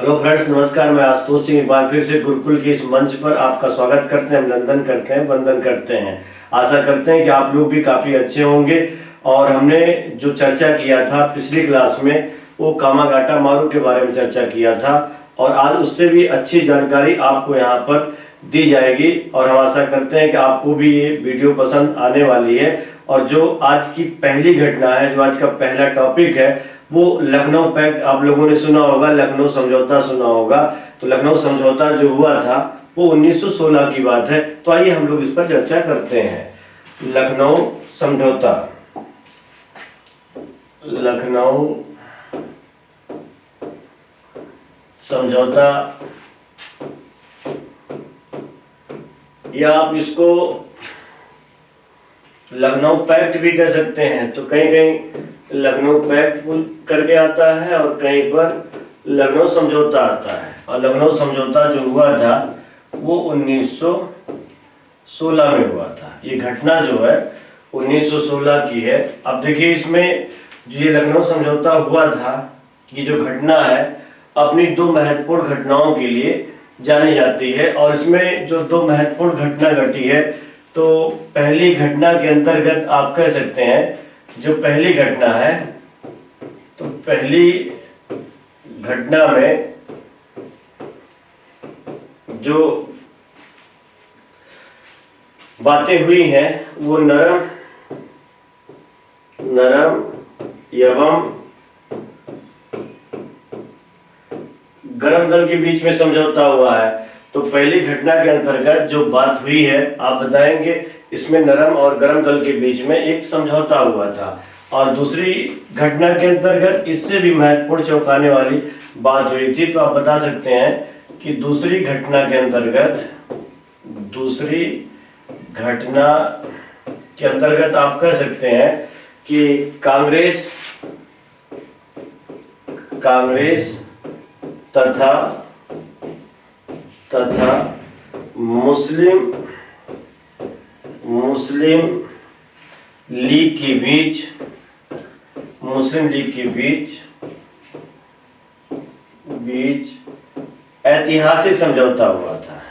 Hello friends, नमस्कार। मैं आशुतोष सिंह एक बार फिर से गुरुकुल के इस मंच पर आपका स्वागत करते हैं, अभिनंदन करते हैं, वंदन करते हैं। आशा करते हैं कि आप लोग भी काफ़ी अच्छे होंगे। और हमने जो चर्चा किया था पिछली क्लास में, वो कामागाटा मारू के बारे में चर्चा किया था, और आज उससे भी अच्छी जानकारी आपको यहाँ पर दी जाएगी। और हम आशा करते हैं कि आपको भी ये वीडियो पसंद आने वाली है। और जो आज की पहली घटना है, जो आज का पहला टॉपिक है, वो लखनऊ पैक्ट आप लोगों ने सुना होगा, लखनऊ समझौता सुना होगा। तो लखनऊ समझौता जो हुआ था वो 1916 की बात है। तो आइए हम लोग इस पर चर्चा करते हैं। लखनऊ समझौता, लखनऊ समझौता, या आप इसको लखनऊ पैक्ट भी कह सकते हैं। तो कहीं कहीं लखनऊ पैक्ट करके आता है और कहीं पर लखनऊ समझौता आता है। और लखनऊ समझौता जो हुआ था वो 1916 में हुआ था। ये घटना जो है 1916 की है। अब देखिए, इसमें जो ये लखनऊ समझौता हुआ था, ये जो घटना है अपनी दो महत्वपूर्ण घटनाओं के लिए जानी जाती है। और इसमें जो दो महत्वपूर्ण घटना घटी है, तो पहली घटना के अंतर्गत आप कह सकते हैं, जो पहली घटना है, तो पहली घटना में जो बातें हुई हैं वो नरम एवं गरम दल के बीच में समझौता हुआ है। तो पहली घटना के अंतर्गत जो बात हुई है, आप बताएंगे, इसमें नरम और गरम दल के बीच में एक समझौता हुआ था। और दूसरी घटना के अंतर्गत इससे भी महत्वपूर्ण चौंकाने वाली बात हुई थी। तो आप बता सकते हैं कि दूसरी घटना के अंतर्गत आप कह सकते हैं कि कांग्रेस तथा मुस्लिम लीग के बीच ऐतिहासिक समझौता हुआ था।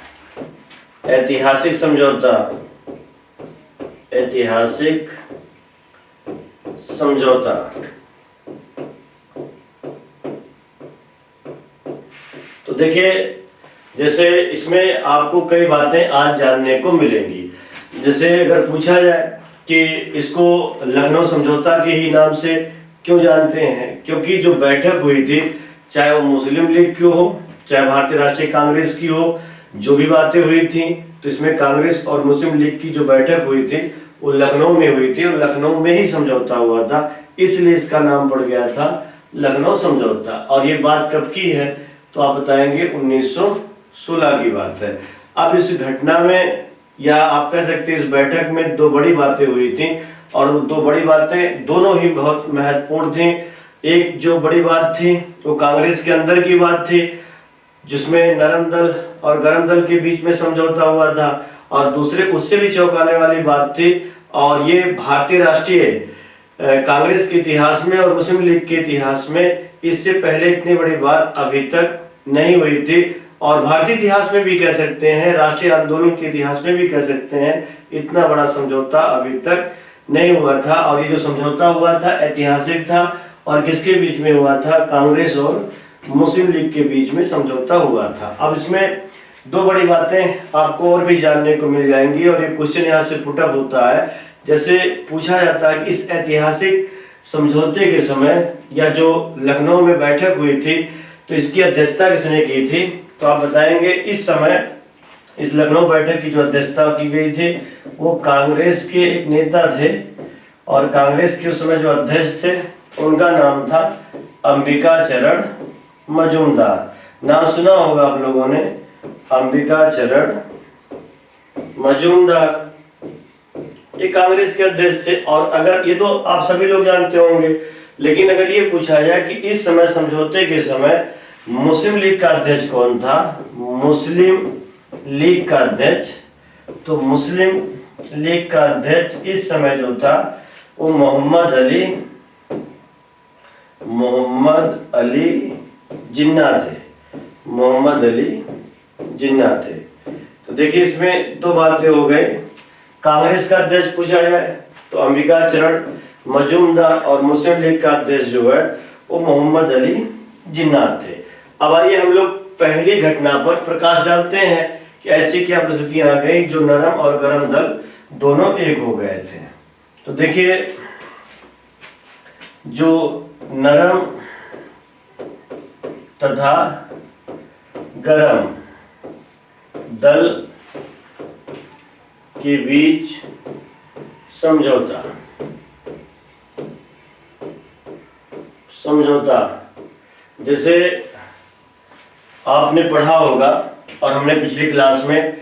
ऐतिहासिक समझौता। तो देखिए, जैसे इसमें आपको कई बातें आज जानने को मिलेंगी। जैसे अगर पूछा जाए कि इसको लखनऊ समझौता के ही नाम से क्यों जानते हैं, क्योंकि जो बैठक हुई थी, चाहे वो मुस्लिम लीग की हो, चाहे भारतीय राष्ट्रीय कांग्रेस की हो, जो भी बातें हुई थी, तो इसमें कांग्रेस और मुस्लिम लीग की जो बैठक हुई थी वो लखनऊ में हुई थी, और लखनऊ में ही समझौता हुआ था। इसलिए इसका नाम पड़ गया था लखनऊ समझौता। और ये बात कब की है, तो आप बताएंगे 1916 की बात है। अब इस घटना में, या आप कह सकते हैं इस बैठक में, दो बड़ी बातें हुई थी। और वो दो बड़ी बातें दोनों ही बहुत महत्वपूर्ण थी। एक जो बड़ी बात थी वो कांग्रेस के अंदर की बात थी, जिसमें नरम दल और गरम दल के बीच में समझौता हुआ था। और दूसरे उससे भी चौंकाने वाली बात थी, और ये भारतीय राष्ट्रीय कांग्रेस के इतिहास में और मुस्लिम लीग के इतिहास में इससे पहले इतनी बड़ी बात अभी तक नहीं हुई थी। और भारतीय इतिहास में भी कह सकते हैं, राष्ट्रीय आंदोलन के इतिहास में भी कह सकते हैं, इतना बड़ा समझौता अभी तक नहीं हुआ था। और ये जो समझौता हुआ था ऐतिहासिक था। और किसके बीच में हुआ था? कांग्रेस और मुस्लिम लीग के बीच में समझौता हुआ था। अब इसमें दो बड़ी बातें आपको और भी जानने को मिल जाएंगी, और ये क्वेश्चन यहाँ से पुटअप होता है। जैसे पूछा जाता है कि इस ऐतिहासिक समझौते के समय, या जो लखनऊ में बैठक हुई थी, तो इसकी अध्यक्षता किसने की थी? तो आप बताएंगे, इस समय इस लखनऊ बैठक की जो अध्यक्षता की गई थी वो कांग्रेस के एक नेता थे। और कांग्रेस के उस समय जो अध्यक्ष थे उनका नाम था अंबिका चरण मजूमदार। नाम सुना होगा आप लोगों ने, अंबिका चरण मजूमदार। ये कांग्रेस के अध्यक्ष थे। और अगर ये तो आप सभी लोग जानते होंगे, लेकिन अगर ये पूछा जाए कि इस समय समझौते के समय मुस्लिम लीग का अध्यक्ष कौन था, मुस्लिम लीग का अध्यक्ष, तो मुस्लिम लीग का अध्यक्ष इस समय जो था वो मोहम्मद अली जिन्ना थे। मोहम्मद अली जिन्ना थे। तो देखिए इसमें दो बातें हो गई। कांग्रेस का अध्यक्ष पूछा जाए तो अंबिका चरण मजूमदार और मुस्लिम लीग का अध्यक्ष जो है वो मोहम्मद अली जिन्ना थे। अब आइए हम लोग पहली घटना पर प्रकाश डालते हैं कि ऐसी क्या परिस्थितियां आ गई जो नरम और गरम दल दोनों एक हो गए थे। तो देखिए जो नरम तथा गरम दल के बीच समझौता जैसे आपने पढ़ा होगा और हमने पिछली क्लास में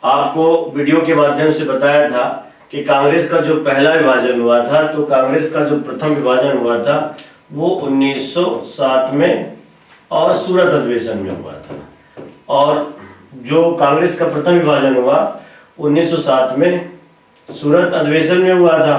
आपको वीडियो के माध्यम से बताया था कि कांग्रेस का जो पहला विभाजन हुआ था, तो कांग्रेस का जो प्रथम विभाजन हुआ था वो 1907 में और सूरत अधिवेशन में हुआ था। और जो कांग्रेस का प्रथम विभाजन हुआ 1907 में सूरत अधिवेशन में हुआ था।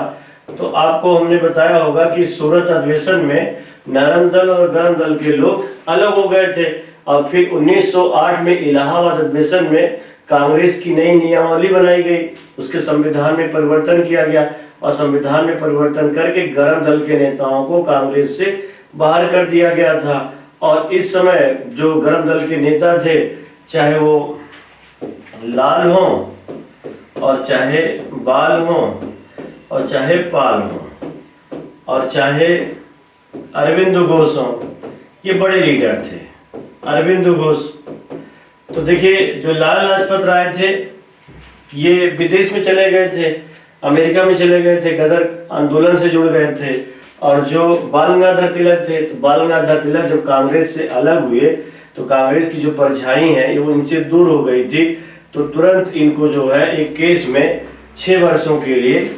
तो आपको हमने बताया होगा कि सूरत अधिवेशन में नरम दल और गरम दल के लोग अलग हो गए थे और फिर 1908 में इलाहाबाद अधिवेशन में कांग्रेस की नई नियमावली बनाई गई, उसके संविधान में परिवर्तन किया गया और संविधान में परिवर्तन करके गरम दल के नेताओं को कांग्रेस से बाहर कर दिया गया था। और इस समय जो गरम दल के नेता थे, चाहे वो लाल हो और चाहे बाल हो और चाहे पाल हो और चाहे अरविंद घोष हो, ये बड़े लीडर थे। अरविंद घोष, तो देखिए जो लाला लाजपत राय थे ये विदेश में चले गए थे, अमेरिका में चले गए थे, गदर आंदोलन से जुड़ गए थे। और जो बाल गंगाधर तिलक थे, तो बाल गंगाधर तिलक जब कांग्रेस से अलग हुए तो कांग्रेस की जो परछाई है वो इनसे दूर हो गई थी, तो तुरंत इनको जो है एक केस में 6 वर्षों के लिए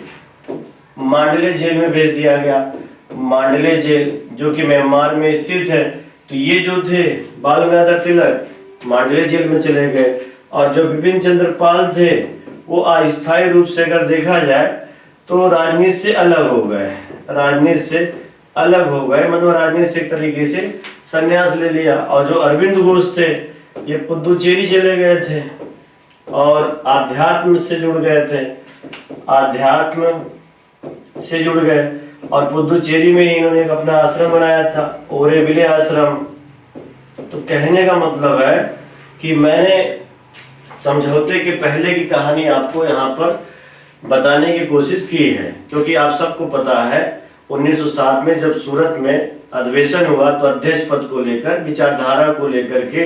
मांडले जेल में भेज दिया गया। मांडले जेल जो कि म्यांमार में स्थित है। तो ये जो थे बाल गंगाधर तिलक मांडले जेल में चले गए और जो बिपिन चंद्र पाल थे वो अस्थायी रूप से अगर देखा जाए तो राजनीति से अलग हो गए। मतलब राजनीति से एक तरीके से संन्यास ले लिया। और जो अरविंद घोष थे ये पुदुचेरी चले गए थे और आध्यात्म से जुड़ गए और पुदुचेरी में इन्होंने एक अपना आश्रम बनाया था, ओरेविले आश्रम। तो कहने का मतलब है कि मैंने समझौते के पहले की कहानी आपको यहाँ पर बताने की कोशिश की है, क्योंकि आप सबको पता है 1907 में जब सूरत में अधिवेशन हुआ तो अध्यक्ष पद को लेकर, विचारधारा को लेकर के,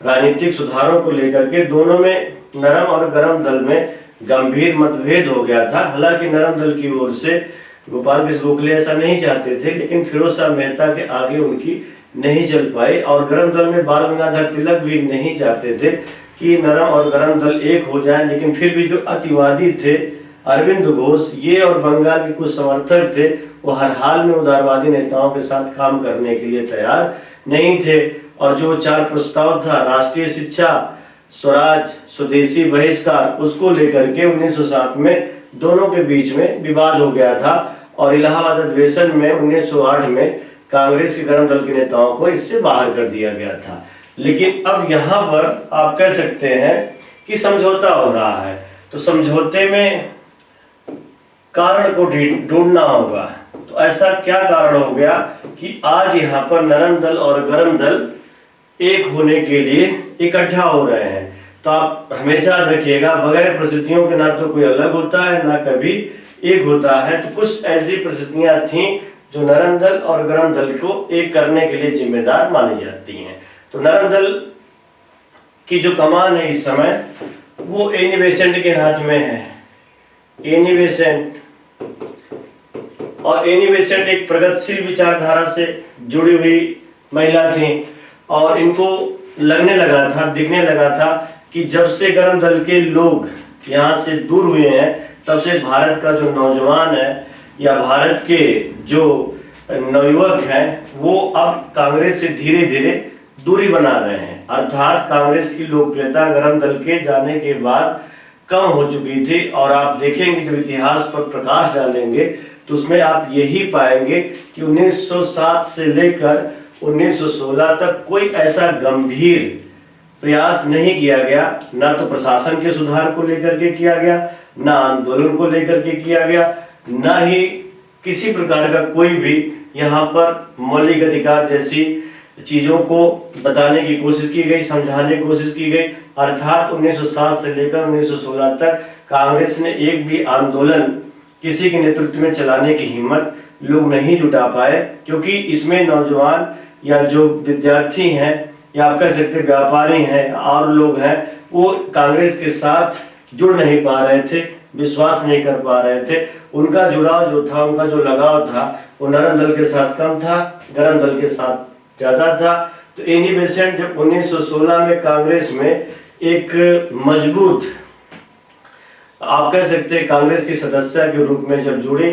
राजनीतिक सुधारों को लेकर के दोनों में नरम और गरम दल में गंभीर मतभेद हो गया था। हालांकि नरम दल की ओर से गोपाल कृष्ण गोखले ऐसा नहीं चाहते थे, लेकिन फिरोज शाह मेहता के आगे उनकी नहीं चल पाई। और गरम दल में बाल गंगाधर तिलक भी नहीं चाहते थे कि नरम और गरम दल एक हो जाएं, लेकिन फिर भी जो अतिवादी थे अरविंद घोष ये और बंगाल के कुछ समर्थक थे वो हर हाल में उदारवादी नेताओं के साथ काम करने के लिए तैयार नहीं थे। और जो 4 प्रस्ताव था, राष्ट्रीय शिक्षा, स्वराज, स्वदेशी बहिष्कार, उसको लेकर के 1907 में दोनों के बीच में विवाद हो गया था। और इलाहाबाद अधिवेशन में 1908 में कांग्रेस के गरम दल के नेताओं को इससे बाहर कर दिया गया था। लेकिन अब यहाँ पर आप कह सकते हैं कि समझौता हो रहा है, तो समझौते में कारण को ढूंढना होगा। तो ऐसा क्या कारण हो गया कि आज यहाँ पर नरम दल और गरम दल एक होने के लिए इकट्ठा हो रहे हैं। तो आप हमेशा याद रखिएगा, बगैर परिस्थितियों के ना तो कोई अलग होता है ना कभी एक होता है। तो कुछ ऐसी परिस्थितियां थीं जो नरम दल और गरम दल को एक करने के लिए जिम्मेदार मानी जाती हैं। तो नरम दल की जो कमान है इस समय वो एनी बेसेंट के हाथ में है। एनी बेसेंट, और एनी बेसेंट एक प्रगतिशील विचारधारा से जुड़ी हुई महिला थी और इनको लगने लगा था, दिखने लगा था कि जब से गरम दल के लोग यहाँ से दूर हुए हैं तब से भारत का जो नौजवान है या भारत के जो नवयुवक हैं वो अब कांग्रेस से धीरे धीरे दूरी बना रहे हैं। अर्थात कांग्रेस की लोकप्रियता गरम दल के जाने के बाद कम हो चुकी थी। और आप देखेंगे जब इतिहास पर प्रकाश डालेंगे तो उसमें आप यही पाएंगे कि 1907 से लेकर 1916 तक कोई ऐसा गंभीर प्रयास नहीं किया गया, ना तो प्रशासन के सुधार को लेकर के किया गया, ना आंदोलन को लेकर के किया गया, ना ही किसी प्रकार का कोई भी यहाँ पर मौलिक अधिकार जैसी चीजों को बताने की कोशिश की गई, समझाने की कोशिश की गई। अर्थात 1907 से लेकर 1916 तक कांग्रेस ने एक भी आंदोलन किसी के नेतृत्व में चलाने की हिम्मत लोग नहीं जुटा पाए, क्योंकि इसमें नौजवान या जो विद्यार्थी हैं या आप कह सकते व्यापारी हैं और लोग हैं, वो कांग्रेस के साथ जुड़ नहीं पा रहे थे, विश्वास नहीं कर पा रहे थे। उनका जुड़ाव जो था, उनका जो लगाव था, वो नरम दल के साथ कम था, गरम दल के साथ ज्यादा था। तो एनी बेसेंट जब 1916 में कांग्रेस में एक मजबूत, आप कह सकते हैं कांग्रेस की सदस्य के रूप में जब जुड़े,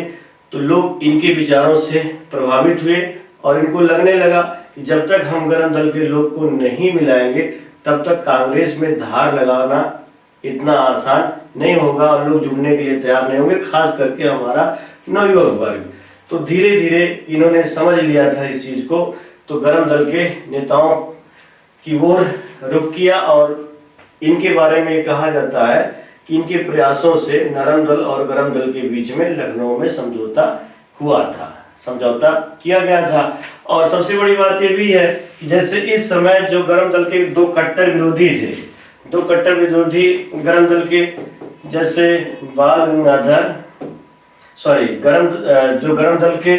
तो लोग इनके विचारों से प्रभावित हुए और इनको लगने लगा कि जब तक हम गरम दल के लोग को नहीं मिलाएंगे तब तक कांग्रेस में धार लगाना इतना आसान नहीं होगा और लोग जुड़ने के लिए तैयार नहीं होंगे, खास करके हमारा नवयुवक वर्ग। तो धीरे धीरे इन्होंने समझ लिया था इस चीज को, तो गरम दल के नेताओं की ओर रुख किया और इनके बारे में कहा जाता है कि इनके प्रयासों से नरम दल और गरम दल के बीच में लखनऊ में समझौता हुआ था, समझौता किया गया था। और सबसे बड़ी बात यह भी है कि जैसे इस समय जो गरम दल के दो कट्टर विरोधी थे, दो कट्टर विरोधी गरम दल के, जैसे बाल गंगाधर जो गरम दल के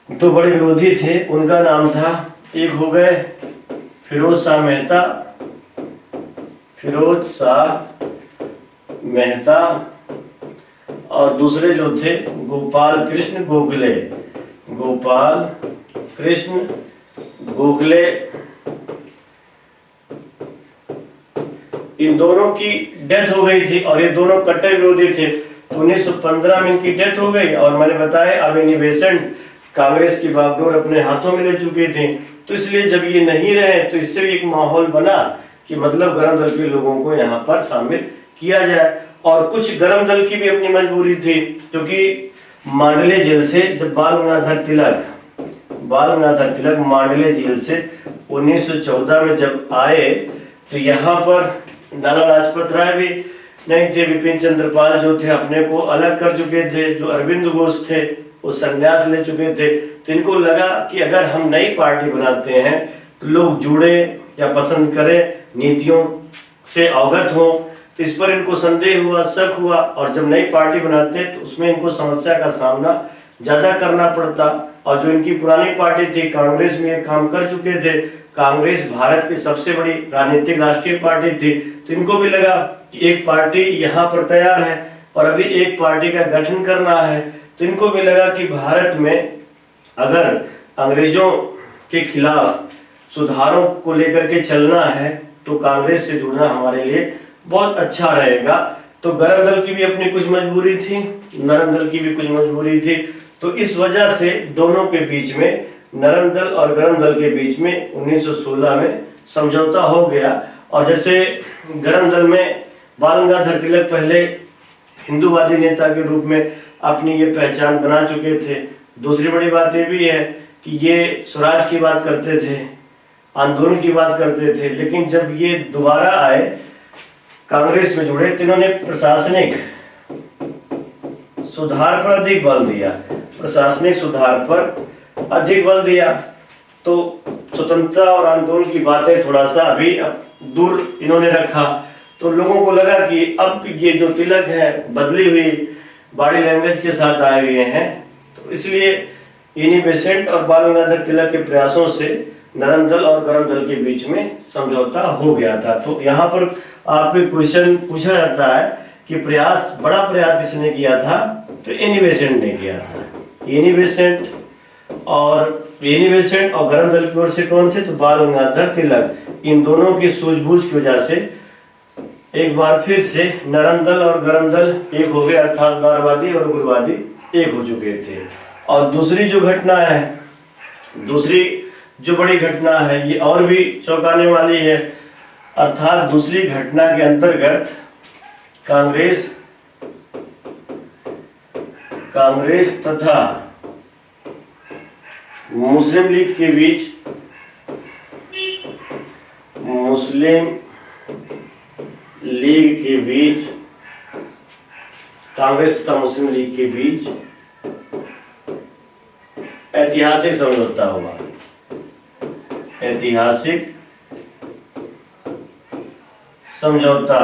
दो बड़े विरोधी थे, उनका नाम था, एक हो गए फिरोज शाह मेहता और दूसरे जो थे गोपाल कृष्ण गोखले। इन दोनों की डेथ हो गई थी और ये दोनों कट्टर विरोधी थे। 1915 में इनकी डेथ हो गई और मैंने बताया अब एनी बेसेंट कांग्रेस की बागडोर अपने हाथों में ले चुके थे। तो इसलिए जब ये नहीं रहे तो इससे भी एक माहौल बना कि मतलब गरम दल के लोगों को यहाँ पर शामिल किया जाए। और कुछ गरम दल की भी अपनी मजबूरी थी, क्योंकि मांडले जेल से जब बाल गंगाधर तिलक मांडले जेल से 1914 में जब आए तो यहाँ पर लाला लाजपत राय भी नहीं थे, विपिन चंद्र पाल जो थे अपने को अलग कर चुके थे, जो अरविंद घोष थे वो संन्यास ले चुके थे। तो इनको लगा कि अगर हम नई पार्टी बनाते हैं तो लोग जुड़े या पसंद करें, नीतियों से अवगत हो। तो इस पर इनको संदेह हुआ, शक हुआ और जब नई पार्टी बनाते तो उसमें इनको समस्या का सामना ज्यादा करना पड़ता। और जो इनकी पुरानी पार्टी थी कांग्रेस में ये काम कर चुके थे, कांग्रेस भारत की सबसे बड़ी राजनीतिक राष्ट्रीय पार्टी थी, तो इनको भी लगा कि एक पार्टी यहाँ पर तैयार है और अभी एक पार्टी का गठन करना है। तो इनको भी लगा कि भारत में अगर अंग्रेजों के खिलाफ सुधारों को लेकर के चलना है तो कांग्रेस से जुड़ना हमारे लिए बहुत अच्छा रहेगा। तो गरम दल की भी अपनी कुछ मजबूरी थी, नरम दल की भी कुछ मजबूरी थी। तो इस वजह से दोनों के बीच में, नरम दल और गरम दल के बीच में 1916 में समझौता हो गया। और जैसे गरम दल में बाल गंगाधर तिलक पहले हिंदूवादी नेता के रूप में अपनी ये पहचान बना चुके थे। दूसरी बड़ी बात ये भी है कि ये स्वराज की बात करते थे, आंदोलन की बात करते थे, लेकिन जब ये दोबारा आए कांग्रेस में जुड़े तो इन्होंने प्रशासनिक सुधार पर अधिक बल दिया, प्रशासनिक सुधार पर अधिक बल दिया। तो स्वतंत्रता और आंदोलन की बातें थोड़ा सा अभी दूर इन्होंने रखा। तो लोगों को लगा कि अब ये जो तिलक है बदली हुई बॉडी लैंग्वेज के साथ आए हुए हैं, तो इसलिए एनी बेसेंट और बाल गंगाधर तिलक के प्रयासों से नरम दल और गरम दल के बीच में समझौता हो गया था। तो यहाँ पर आपको क्वेश्चन पूछा जाता है कि बड़ा प्रयास किसने किया था, तो एनी बेसेंट ने किया था। एनी बेसेंट और गरम दल की ओर से कौन थे, तो बाल गंगाधर तिलक। इन दोनों की सूझबूझ की वजह से एक बार फिर से नरम दल और गरम दल एक हो गए, अर्थात उदारवादी और उग्रवादी एक हो चुके थे। और दूसरी जो बड़ी घटना है ये और भी चौंकाने वाली है, अर्थात दूसरी घटना के अंतर्गत कांग्रेस तथा मुस्लिम लीग के बीच मुस्लिम लीग के बीच, कांग्रेस तथा मुस्लिम लीग के बीच ऐतिहासिक समझौता हुआ। ऐतिहासिक समझौता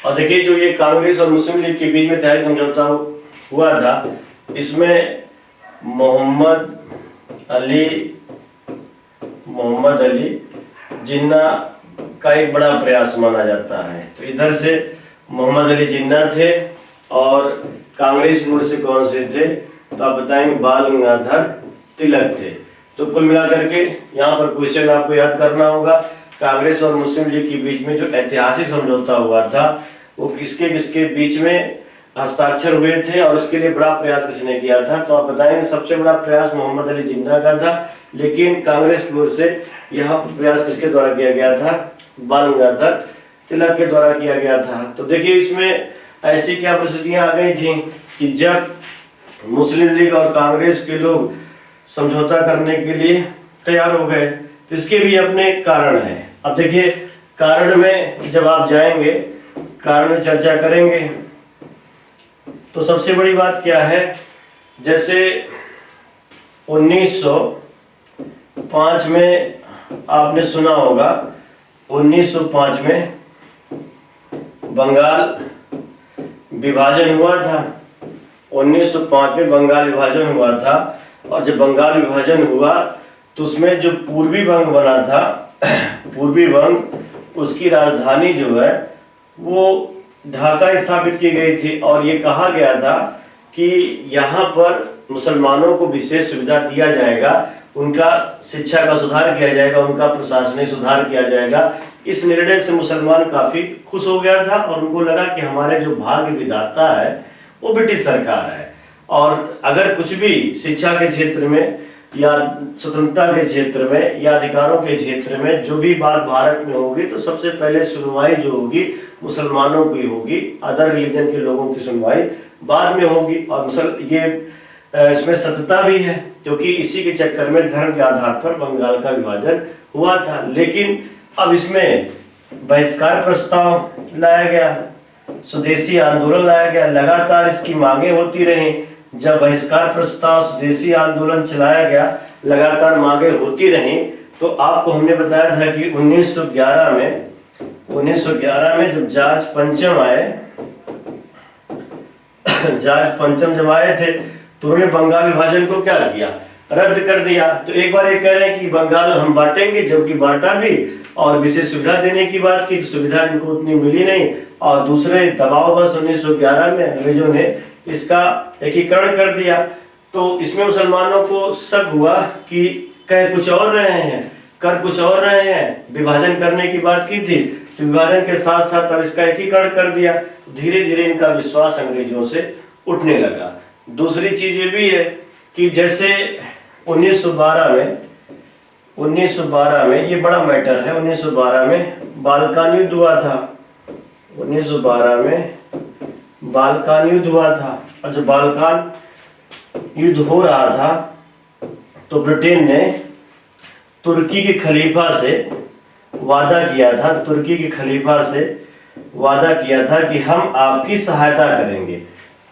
और देखिए, जो ये कांग्रेस और मुस्लिम लीग के बीच में ऐतिहासिक समझौता हुआ था, इसमें मोहम्मद अली जिन्ना का एक बड़ा प्रयास माना जाता है। तो इधर से मोहम्मद अली जिन्ना थे और कांग्रेस की ओर से कौन से थे, तो आप बताएंगे बाल गंगाधर तिलक थे। तो कुल मिलाकर के यहाँ पर क्वेश्चन आपको याद करना होगा, कांग्रेस और मुस्लिम लीग के बीच में जो ऐतिहासिक समझौता हुआ था वो किसके किसके बीच में हस्ताक्षर हुए थे और उसके लिए बड़ा प्रयास किसने किया था। तो आप बताएंगे सबसे बड़ा प्रयास मोहम्मद अली जिन्ना का था, लेकिन कांग्रेस की ओर से यह प्रयास किसके द्वारा किया गया था, बाल गंगाधर तिलक के द्वारा किया गया था। तो देखिए, इसमें ऐसी क्या परिस्थितियां आ गई थी कि जब मुस्लिम लीग और कांग्रेस के लोग समझौता करने के लिए तैयार हो गए, तो इसके भी अपने कारण है। अब देखिए, कारण में जब आप जाएंगे, कारण में चर्चा करेंगे, तो सबसे बड़ी बात क्या है, जैसे 1905 में आपने सुना होगा, 1905 में बंगाल विभाजन हुआ था। 1905 में बंगाल विभाजन हुआ था और जब बंगाल विभाजन हुआ तो उसमें जो पूर्वी वंग बना था, पूर्वी वंग, उसकी राजधानी जो है वो ढाका स्थापित की गई थी और ये कहा गया था कि यहाँ पर मुसलमानों को विशेष सुविधा दिया जाएगा, उनका शिक्षा का सुधार किया जाएगा, उनका प्रशासनिक सुधार किया जाएगा। इस निर्णय से मुसलमान काफी खुश हो गया था और उनको लगा कि हमारे जो भाग्य विधाता है वो ब्रिटिश सरकार है, और अगर कुछ भी शिक्षा के क्षेत्र में या स्वतंत्रता के क्षेत्र में या अधिकारों के क्षेत्र में जो भी बात भारत में होगी, तो सबसे पहले सुनवाई जो होगी मुसलमानों की होगी, अदर रिलीजन के लोगों की सुनवाई बाद में होगी। और इसमें सत्यता भी है, क्योंकि इसी के चक्कर में धर्म के आधार पर बंगाल का विभाजन हुआ था। लेकिन अब इसमें बहिष्कार प्रस्ताव लाया गया, स्वदेशी आंदोलन लाया गया, लगातार इसकी मांगे होती रही। जब बहिष्कार प्रस्ताव, स्वदेशी आंदोलन चलाया गया, लगातार मांगे होती रही, तो आपको हमने बताया था कि 1911 में जब जॉर्ज पंचम आए, जॉर्ज पंचम जब आए थे तो उन्होंने बंगाल विभाजन को क्या किया, रद्द कर दिया। तो एक बार ये कह रहे हैं कि बंगाल हम बांटेंगे, जबकि बांटा भी और विशेष सुविधा देने की बात की, सुविधा इनको उतनी मिली नहीं, और दूसरे दबाववश 1911 में अंग्रेजों ने इसका एकीकरण कर दिया। तो इसमें मुसलमानों को शक हुआ कि कह कुछ और रहे हैं, कर कुछ और रहे हैं, विभाजन करने की बात की थी, तो विभाजन के साथ साथ अब इसका एकीकरण कर दिया। धीरे धीरे इनका विश्वास अंग्रेजों से उठने लगा। दूसरी चीज ये भी है कि जैसे 1912 में ये बड़ा मैटर है, 1912 में बाल्कान युद्ध हुआ था। 1912 में बाल्कान युद्ध हुआ था, और जब बाल्कान युद्ध हो रहा था तो ब्रिटेन ने तुर्की के खलीफा से वादा किया था, तुर्की के खलीफा से वादा किया था कि हम आपकी सहायता करेंगे।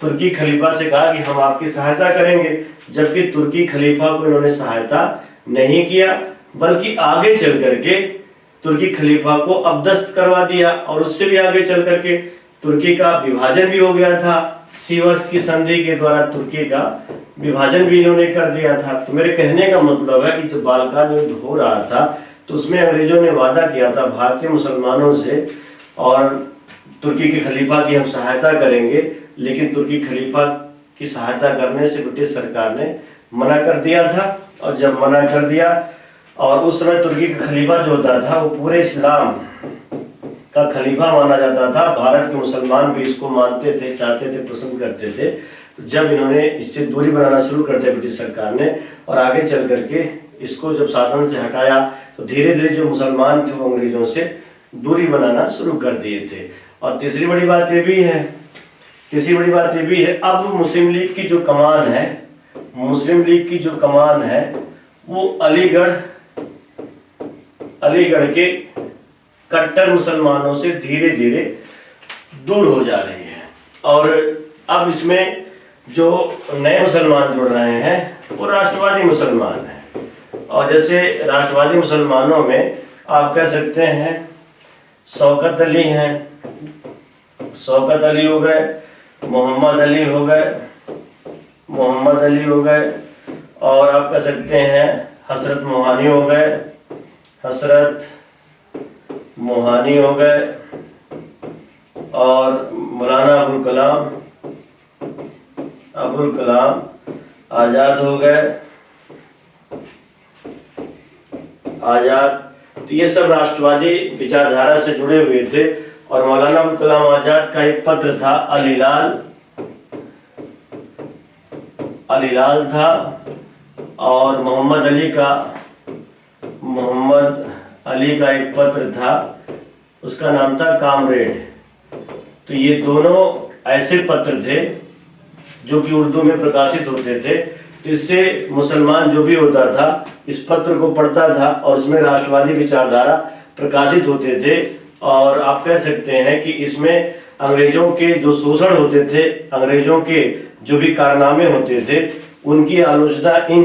तुर्की खलीफा से कहा कि हम आपकी सहायता करेंगे, जबकि तुर्की खलीफा को इन्होंने सहायता नहीं किया, बल्कि आगे चल करके तुर्की खलीफा को अपदस्थ करवा दिया, और उससे भी आगे चल करके तुर्की का विभाजन भी हो गया था। सीवर्स की संधि के द्वारा तुर्की का विभाजन भी इन्होंने कर दिया था। तो मेरे कहने का मतलब है कि जब बाल्कान युद्ध हो रहा था तो उसमें अंग्रेजों ने वादा किया था भारतीय मुसलमानों से, और तुर्की के खलीफा की हम सहायता करेंगे, लेकिन तुर्की खलीफा की सहायता करने से ब्रिटिश सरकार ने मना कर दिया था। और जब मना कर दिया, और उस समय तुर्की का खलीफा जो होता था वो पूरे इस्लाम का खलीफा माना जाता था। भारत के मुसलमान भी इसको मानते थे, चाहते थे, पसंद करते थे। तो जब इन्होंने इससे दूरी बनाना शुरू कर दिया ब्रिटिश सरकार ने, और आगे चल करके इसको जब शासन से हटाया, तो धीरे धीरे जो मुसलमान थे वो अंग्रेजों से दूरी बनाना शुरू कर दिए थे। और तीसरी बड़ी बात ये भी है तीसरी बड़ी बात ये भी है, अब मुस्लिम लीग की जो कमान है, मुस्लिम लीग की जो कमान है वो अलीगढ़ के कट्टर मुसलमानों से धीरे धीरे दूर हो जा रही है। और अब इसमें जो नए मुसलमान जुड़ रहे हैं वो राष्ट्रवादी मुसलमान हैं। और जैसे राष्ट्रवादी मुसलमानों में आप कह सकते हैं शौकत अली हैं, शौकत अली हो गए, मोहम्मद अली हो गए, और आप कह सकते हैं हसरत मोहानी हो गए, और मौलाना अबुल कलाम आज़ाद हो गए, तो ये सब राष्ट्रवादी विचारधारा से जुड़े हुए थे। और मौलाना अबुल कलाम आज़ाद का एक पत्र था अल हिलाल था, और मोहम्मद अली का एक पत्र था, उसका नाम था कामरेड। तो ये दोनों ऐसे पत्र थे जो कि उर्दू में प्रकाशित होते थे, जिससे मुसलमान जो भी होता था इस पत्र को पढ़ता था और उसमें राष्ट्रवादी विचारधारा प्रकाशित होते थे। और आप कह सकते हैं कि इसमें अंग्रेजों के जो शोषण होते थे, अंग्रेजों के जो भी कारनामे होते थे, उनकी आलोचना इन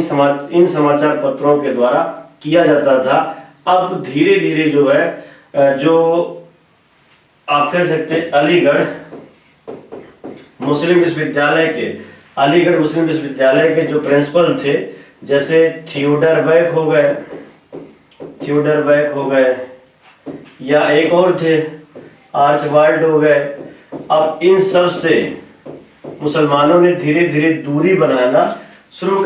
समाचार पत्रों के द्वारा किया जाता था। अब धीरे धीरे जो है, जो आप कह सकते हैं अलीगढ़ मुस्लिम विश्वविद्यालय के जो प्रिंसिपल थे, जैसे थियोडर बैक हो गए या एक और थे आर्चबाल्ड हो गए। अब इन सब से मुसलमानों ने धीरे धीरे दूरी बनाना शुरू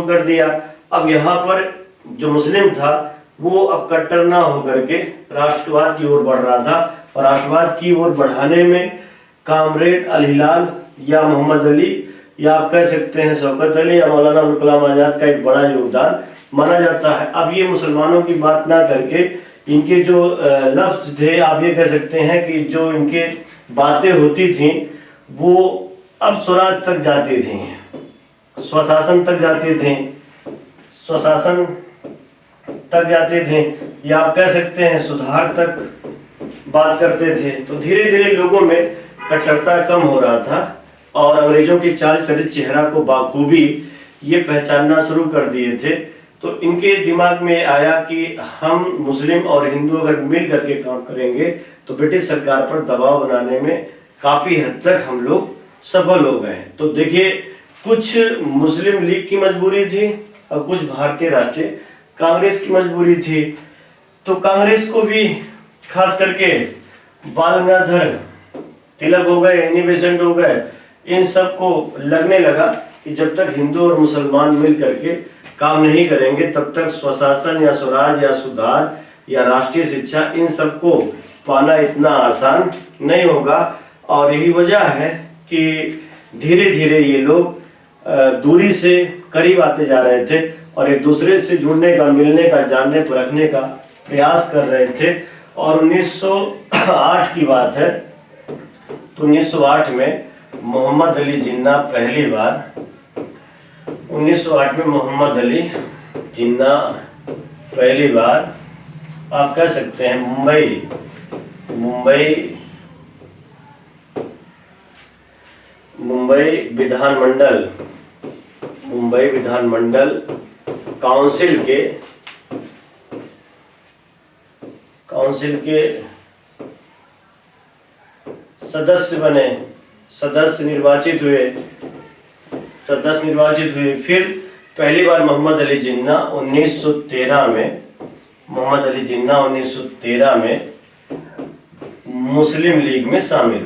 कर दिया। अब यहाँ पर जो मुस्लिम था वो अब कट्टर ना होकर के राष्ट्रवाद की ओर बढ़ रहा था, और राष्ट्रवाद की ओर बढ़ाने में कामरेड अल हिलाल या मोहम्मद अली या आप कह सकते हैं शौकत अली या मौलाना अबुल कलाम आज़ाद का एक बड़ा योगदान माना जाता है। अब ये मुसलमानों की बात ना करके इनके जो लफ्ज थे, आप ये कह सकते हैं कि जो इनके बातें होती थी वो अब स्वराज तक जाती थी, स्वशासन तक जाते थे, या आप कह सकते हैं सुधार तक बात करते थे। तो धीरे धीरे लोगों में कट्टरता कम हो रहा था और अंग्रेजों की चाल चरित चेहरा को बाखूबी ये पहचानना शुरू कर दिए थे। तो इनके दिमाग में आया कि हम मुस्लिम और हिंदू अगर मिल करके काम करेंगे तो ब्रिटिश सरकार पर दबाव बनाने में काफी हद तक हम लोग सफल हो गए। तो देखिए, कुछ मुस्लिम लीग की मजबूरी थी और कुछ भारतीय राष्ट्रीय कांग्रेस की मजबूरी थी। तो कांग्रेस को भी खास करके बाल गंगाधर तिलक हो गए, एनी बेसेंट हो गए, इन सब को लगने लगा कि जब तक हिंदू और मुसलमान मिल करके काम नहीं करेंगे तब तक स्वशासन या स्वराज या सुधार या राष्ट्रीय शिक्षा इन सब को पाना इतना आसान नहीं होगा। और यही वजह है कि धीरे धीरे ये लोग दूरी से करीब आते जा रहे थे और एक दूसरे से जुड़ने का, मिलने का, जानने परखने का प्रयास कर रहे थे। और 1908 की बात है, तो 1908 में मोहम्मद अली जिन्ना पहली बार 1908 में मोहम्मद अली जिन्ना पहली बार आप कह सकते हैं मुंबई विधानमंडल काउंसिल के सदस्य बने, सदस्य निर्वाचित हुए। फिर पहली बार मोहम्मद अली जिन्ना 1913 में मुस्लिम लीग में शामिल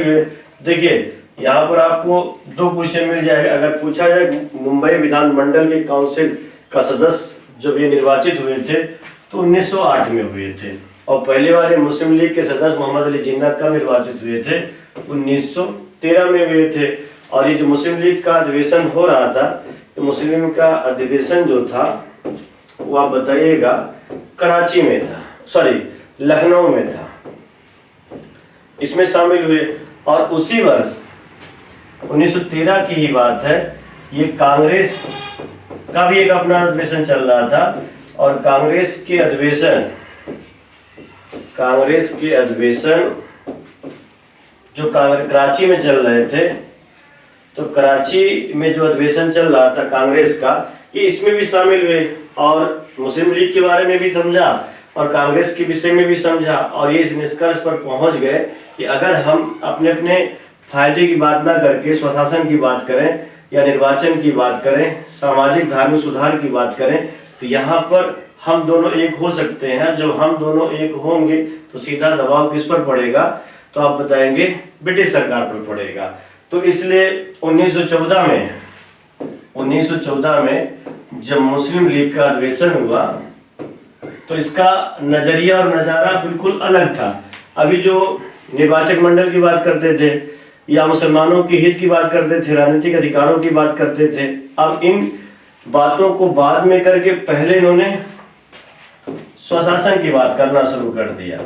हुए। देखिए, यहाँ पर आपको दो क्वेश्चन मिल जाएगा। अगर पूछा जाए मुंबई विधानमंडल के काउंसिल का सदस्य जब ये निर्वाचित हुए थे तो 1908 में हुए थे, और पहले वाले मुस्लिम लीग के सदस्य मोहम्मद अली जिन्ना कब निर्वाचित हुए थे? 1913 में हुए थे। और ये जो मुस्लिम लीग का अधिवेशन हो रहा था, तो मुस्लिम लीग का अधिवेशन जो था वो आप बताइएगा कराची में था, सॉरी लखनऊ में था। इसमें शामिल हुए। और उसी वर्ष 1913 की ही बात है, ये कांग्रेस का भी एक अपना अधिवेशन चल रहा था, और कांग्रेस के अधिवेशन जो कराची में चल रहे थे, तो कराची में जो अधिवेशन चल रहा था कांग्रेस का, ये इसमें भी शामिल हुए और मुस्लिम लीग के बारे में भी समझा और कांग्रेस के विषय में भी समझा, और ये इस निष्कर्ष पर पहुंच गए कि अगर हम अपने अपने फायदे की बात ना करके स्वशासन की बात करें या निर्वाचन की बात करें, सामाजिक धार्मिक सुधार की बात करें, तो यहाँ पर हम दोनों एक हो सकते हैं। जब हम दोनों एक होंगे तो सीधा दबाव किस पर पड़ेगा, तो आप बताएंगे ब्रिटिश सरकार पर पड़ेगा। तो इसलिए 1914 में जब मुस्लिम लीग का अधिवेशन हुआ तो इसका नजरिया और नजारा बिल्कुल अलग था। अभी जो निर्वाचक मंडल की बात करते थे या मुसलमानों के हित की बात करते थे, राजनीतिक अधिकारों की बात करते थे, अब इन बातों को बाद में करके पहले इन्होंने स्वशासन की बात करना शुरू कर दिया,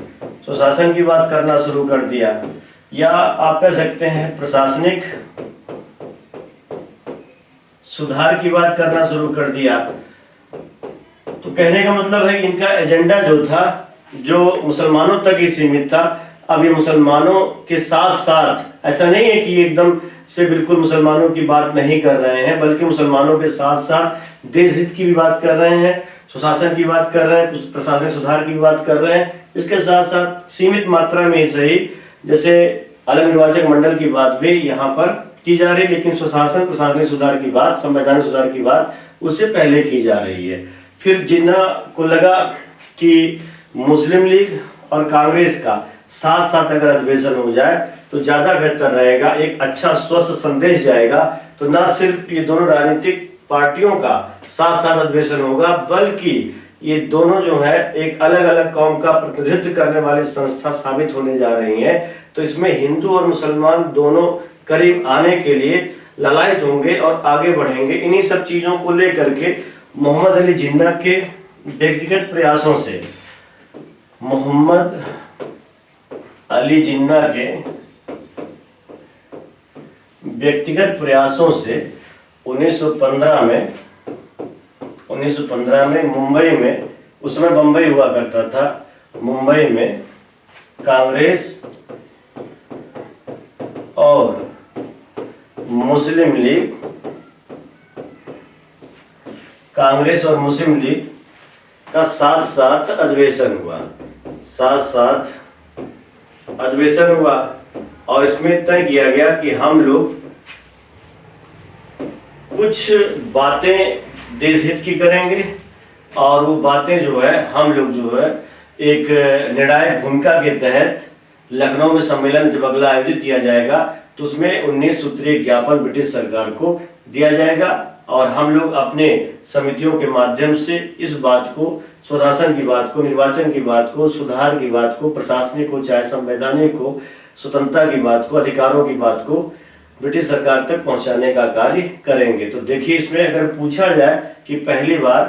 स्वशासन की बात करना शुरू कर दिया, या आप कह सकते हैं प्रशासनिक सुधार की बात करना शुरू कर दिया। तो कहने का मतलब है कि इनका एजेंडा जो था, जो मुसलमानों तक ही सीमित था, अब ये मुसलमानों के साथ साथ, ऐसा नहीं है कि एकदम से बिल्कुल मुसलमानों की बात नहीं कर रहे हैं, बल्कि मुसलमानों के साथ साथ देश हित की भी बात कर रहे हैं, सुशासन की बात कर रहे हैं, प्रशासनिक सुधार की बात कर रहे हैं। इसके साथ साथ सीमित मात्रा में ही सही, जैसे अलग निर्वाचक मंडल की बात भी यहाँ पर की जा रही है, लेकिन सुशासन प्रशासनिक सुधार की बात, संवैधानिक सुधार की बात उससे पहले की जा रही है। फिर जिन्ना को लगा कि मुस्लिम लीग और कांग्रेस का साथ साथ अगर अधिवेशन हो जाए तो ज्यादा बेहतर रहेगा, एक अच्छा स्वस्थ संदेश जाएगा। तो ना सिर्फ ये दोनों राजनीतिक पार्टियों का साथ साथ अधिवेशन होगा, बल्कि ये दोनों जो है एक अलग अलग कौम का प्रतिनिधित्व करने वाली संस्था साबित होने जा रही है। तो इसमें हिंदू और मुसलमान दोनों करीब आने के लिए ललायत होंगे और आगे बढ़ेंगे। इन्हीं सब चीजों को लेकर के मोहम्मद अली जिन्ना के व्यक्तिगत प्रयासों से, मोहम्मद अली जिन्ना के व्यक्तिगत प्रयासों से 1915 में मुंबई में, उस समय बंबई हुआ करता था, मुंबई में कांग्रेस और मुस्लिम लीग का साथ साथ अधिवेशन हुआ, और इसमें तय किया गया कि हम लोग कुछ बातें देश हित की करेंगे, और वो बातें जो है हम लोग जो है एक निर्णायक भूमिका के तहत लखनऊ में सम्मेलन जब अगला आयोजित किया जाएगा तो उसमें 19 सूत्रीय ज्ञापन ब्रिटिश सरकार को दिया जाएगा, और हम लोग अपने समितियों के माध्यम से इस बात को, स्वशासन की बात को, निर्वाचन की बात को, सुधार की बात को, प्रशासनिक को, चाहे संवैधानिक को, स्वतंत्रता की बात को, अधिकारों की बात को ब्रिटिश सरकार तक पहुंचाने का कार्य करेंगे। तो देखिए, इसमें अगर पूछा जाए कि पहली बार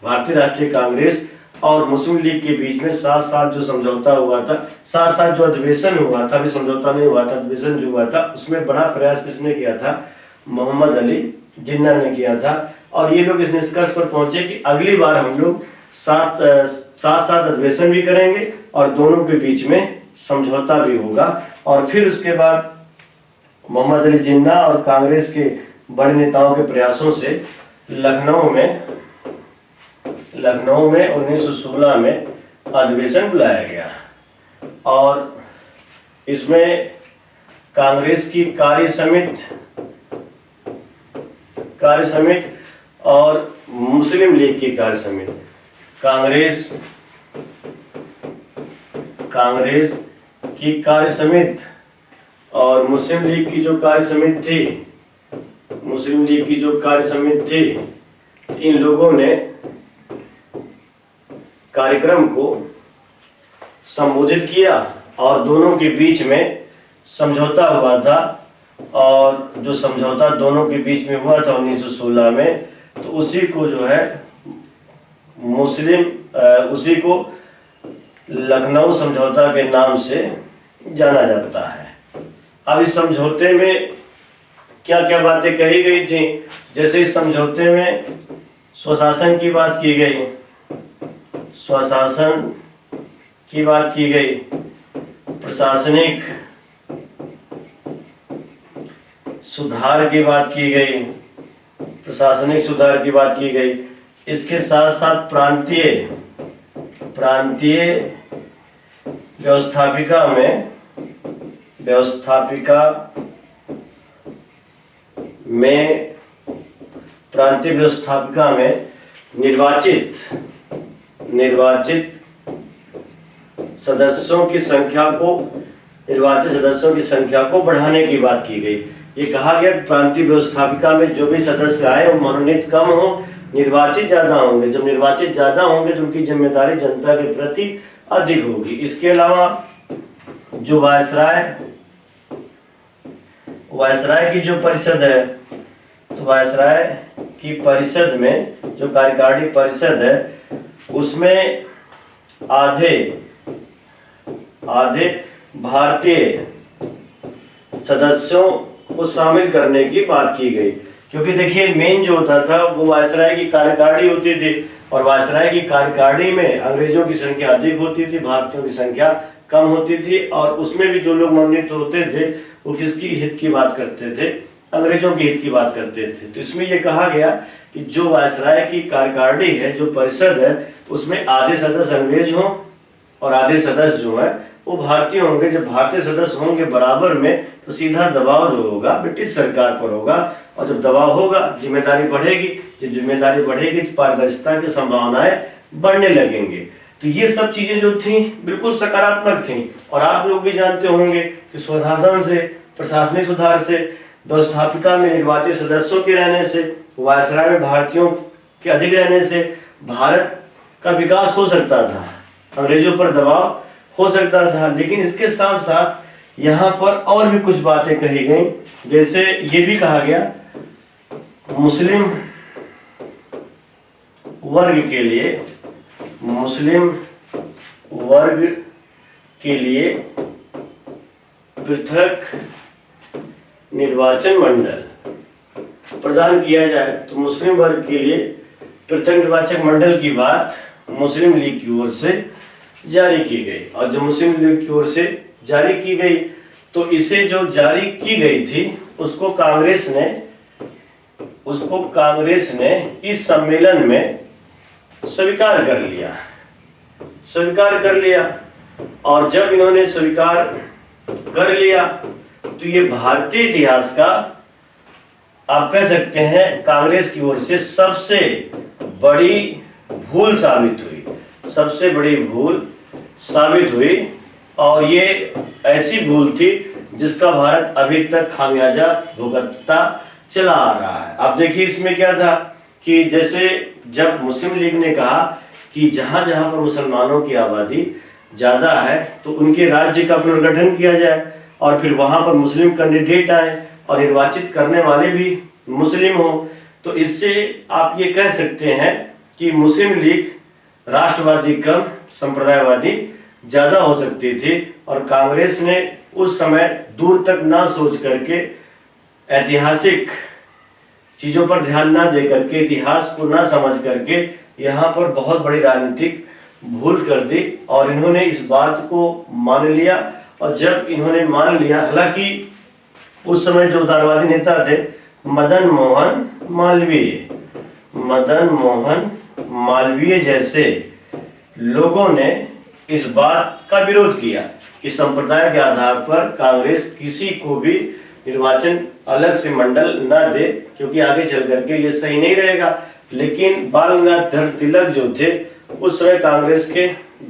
भारतीय राष्ट्रीय कांग्रेस और मुस्लिम लीग के बीच में साथ साथ जो समझौता हुआ था, साथ साथ जो अधिवेशन हुआ था, अभी समझौता नहीं हुआ था, अधिवेशन जो हुआ था, उसमें बड़ा प्रयास किसने किया था? मोहम्मद अली जिन्ना ने किया था। और ये लोग इस निष्कर्ष पर पहुंचे कि अगली बार हम लोग साथ अधिवेशन भी करेंगे और दोनों के बीच में समझौता भी होगा। और फिर उसके बाद मोहम्मद अली जिन्ना और कांग्रेस के बड़े नेताओं के प्रयासों से लखनऊ में 1916 में अधिवेशन बुलाया गया, और इसमें कांग्रेस की कार्य समिति और मुस्लिम लीग की कार्य समिति, कांग्रेस की कार्य समिति और मुस्लिम लीग की जो कार्य समिति थी, इन लोगों ने कार्यक्रम को संबोधित किया और दोनों के बीच में समझौता हुआ था। और जो समझौता दोनों के बीच में हुआ था 1916 में, तो उसी को जो है उसी को लखनऊ समझौता के नाम से जाना जाता है। अब इस समझौते में क्या क्या बातें कही गई थी, जैसे इस समझौते में स्वशासन की बात की गई, स्वशासन की बात की गई, प्रशासनिक सुधार की बात की गई, प्रशासनिक सुधार की बात की गई। इसके साथ साथ प्रांतीय व्यवस्थापिका में निर्वाचित सदस्यों की संख्या को बढ़ाने की बात की गई। ये कहा गया कि प्रांतीय व्यवस्थापिका में जो भी सदस्य आए वो मनोनीत कम हो, निर्वाचित ज्यादा होंगे। जब निर्वाचित ज्यादा होंगे तो उनकी जिम्मेदारी जनता के प्रति अधिक होगी। इसके अलावा जो वायसराय की जो परिषद है, तो वायसराय की परिषद में जो कार्यकारिणी परिषद है उसमें आधे भारतीय सदस्यों को शामिल करने की बात की गई। क्योंकि देखिए मेन जो होता था वो वायसराय की कार्यकारिणी होती थी, और वायसराय की कार्यकारिणी में अंग्रेजों की संख्या अधिक होती थी, भारतीयों की संख्या कम होती थी। और उसमें भी जो लोग मनोनीत होते थे वो किसकी हित की बात करते थे, अंग्रेजों के हित की बात करते थे। तो इसमें यह कहा गया कि जो वायसराय की कार्यकारिणी है, जो परिषद है, उसमें आधे सदस्य अंग्रेज हों और आधे सदस्य जो है वो भारतीय होंगे। जब भारतीय सदस्य होंगे बराबर में तो सीधा दबाव जो होगा ब्रिटिश सरकार पर होगा, और जब दबाव होगा जिम्मेदारी बढ़ेगी, जब जिम्मेदारी बढ़ेगी तो पारदर्शिता की संभावनाएं बढ़ने लगेंगे। तो ये सब चीजें जो थी बिल्कुल सकारात्मक थी। और आप लोग भी जानते होंगे कि स्वशासन से, प्रशासनिक सुधार से, व्यवस्थापिका में निर्वाचित सदस्यों के रहने से, वायसराय में भारतीयों के अधिक रहने से भारत का विकास हो सकता था, अंग्रेजों पर दबाव हो सकता था। लेकिन इसके साथ साथ यहाँ पर और भी कुछ बातें कही गई, जैसे ये भी कहा गया मुस्लिम वर्ग के लिए पृथक निर्वाचन मंडल प्रदान किया जाए। तो मुस्लिम वर्ग के लिए पृथक निर्वाचक मंडल की बात मुस्लिम लीग की ओर से जारी की गई। और जब मुस्लिम लीग की ओर से जारी की गई तो इसे जो जारी की गई थी उसको कांग्रेस ने इस सम्मेलन में स्वीकार कर लिया। और जब इन्होंने स्वीकार कर लिया तो ये भारतीय इतिहास का आप कह सकते हैं कांग्रेस की ओर से सबसे बड़ी भूल साबित हुई। और ये ऐसी भूल थी जिसका भारत अभी तक खामियाजा भुगतता चला आ रहा है। अब देखिए इसमें क्या था कि जैसे जब मुस्लिम लीग ने कहा कि जहां जहां पर मुसलमानों की आबादी ज्यादा है तो उनके राज्य का पुनर्गठन किया जाए, और फिर वहां पर मुस्लिम कैंडिडेट आए और निर्वाचित करने वाले भी मुस्लिम हो। तो इससे आप ये कह सकते हैं कि मुस्लिम लीग राष्ट्रवादी कम, संप्रदायवादी ज्यादा हो सकती थी। और कांग्रेस ने उस समय दूर तक ना सोच करके, ऐतिहासिक चीजों पर ध्यान ना दे करके, इतिहास को ना समझ करके यहाँ पर बहुत बड़ी राजनीतिक भूल कर दी। और इन्होंने इस बात को मान लिया। और जब इन्होंने मान लिया, हालांकि उस समय जो उदारवादी नेता थे मदन मोहन मालवीय जैसे लोगों ने इस बात का विरोध किया कि संप्रदाय के आधार पर कांग्रेस किसी को भी निर्वाचन अलग से मंडल न दे, क्योंकि आगे चल करके ये सही नहीं रहेगा। लेकिन बाल गंगाधर तिलक जो थे उस समय कांग्रेस के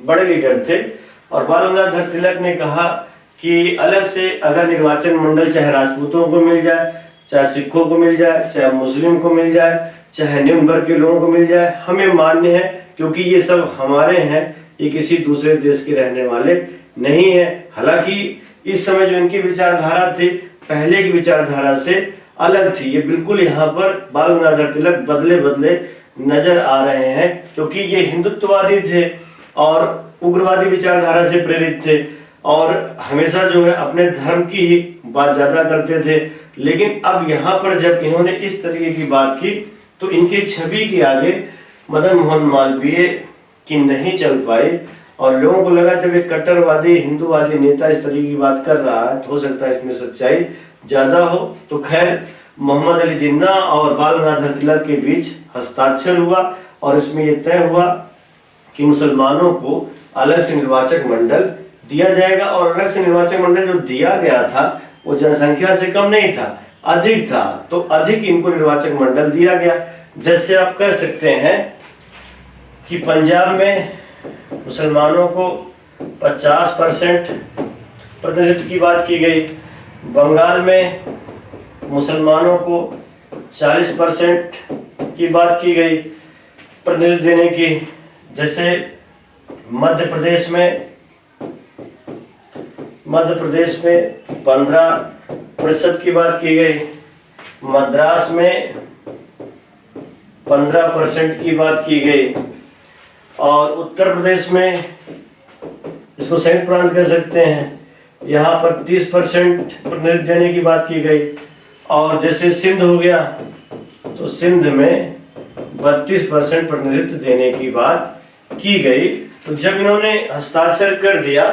बड़े लीडर थे, और बाल गंगाधर तिलक ने कहा कि अलग से अगर निर्वाचन मंडल चाहे राजपूतों को मिल जाए, चाहे सिखों को मिल जाए, चाहे मुस्लिम को मिल जाए, चाहे निम्न वर्ग के लोगों को मिल जाए, हमें मान्य है, क्योंकि ये सब हमारे हैं, ये किसी दूसरे देश के रहने वाले नहीं है। हालांकि इस समय जो इनकी विचारधारा थी पहले की विचारधारा से अलग थी। ये बिल्कुल यहाँ पर बाल गंगाधर तिलक बदले नजर आ रहे हैं, क्योंकि ये हिंदुत्ववादी थे और उग्रवादी विचारधारा से प्रेरित थे। और हमेशा जो है अपने धर्म की ही बात ज्यादा करते थे। लेकिन अब यहाँ पर जब इन्होंने इस तरीके की बात की तो इनकी छवि के आगे मदन मोहन मालवीय की नहीं चल पाई और लोगों को लगा जब एक कट्टरवादी हिंदूवादी नेता इस तरीके की बात कर रहा है तो हो सकता है इसमें सच्चाई ज्यादा हो। तो खैर मोहम्मद अली जिन्ना और बाल गंगाधर तिलक के बीच हस्ताक्षर हुआ और इसमें यह तय हुआ कि मुसलमानों को अलग से निर्वाचक मंडल दिया जाएगा। और अलग से निर्वाचक मंडल जो दिया गया था वो जनसंख्या से कम नहीं था, अधिक था, तो अधिक इनको निर्वाचक मंडल दिया गया। जैसे आप कह सकते हैं कि पंजाब में मुसलमानों को 50% प्रतिनिधित्व की बात की गई, बंगाल में मुसलमानों को 40% की बात की गई प्रतिनिधित्व देने की। जैसे मध्य प्रदेश में 15% की बात की गई, मद्रास में 15% की बात की गई और उत्तर प्रदेश में, इसको संयुक्त प्रांत कह सकते हैं, यहाँ पर 30% प्रतिनिधित्व देने की बात की गई। और जैसे सिंध हो गया तो सिंध में 32% प्रतिनिधित्व देने की बात की गई। तो जब इन्होंने हस्ताक्षर कर दिया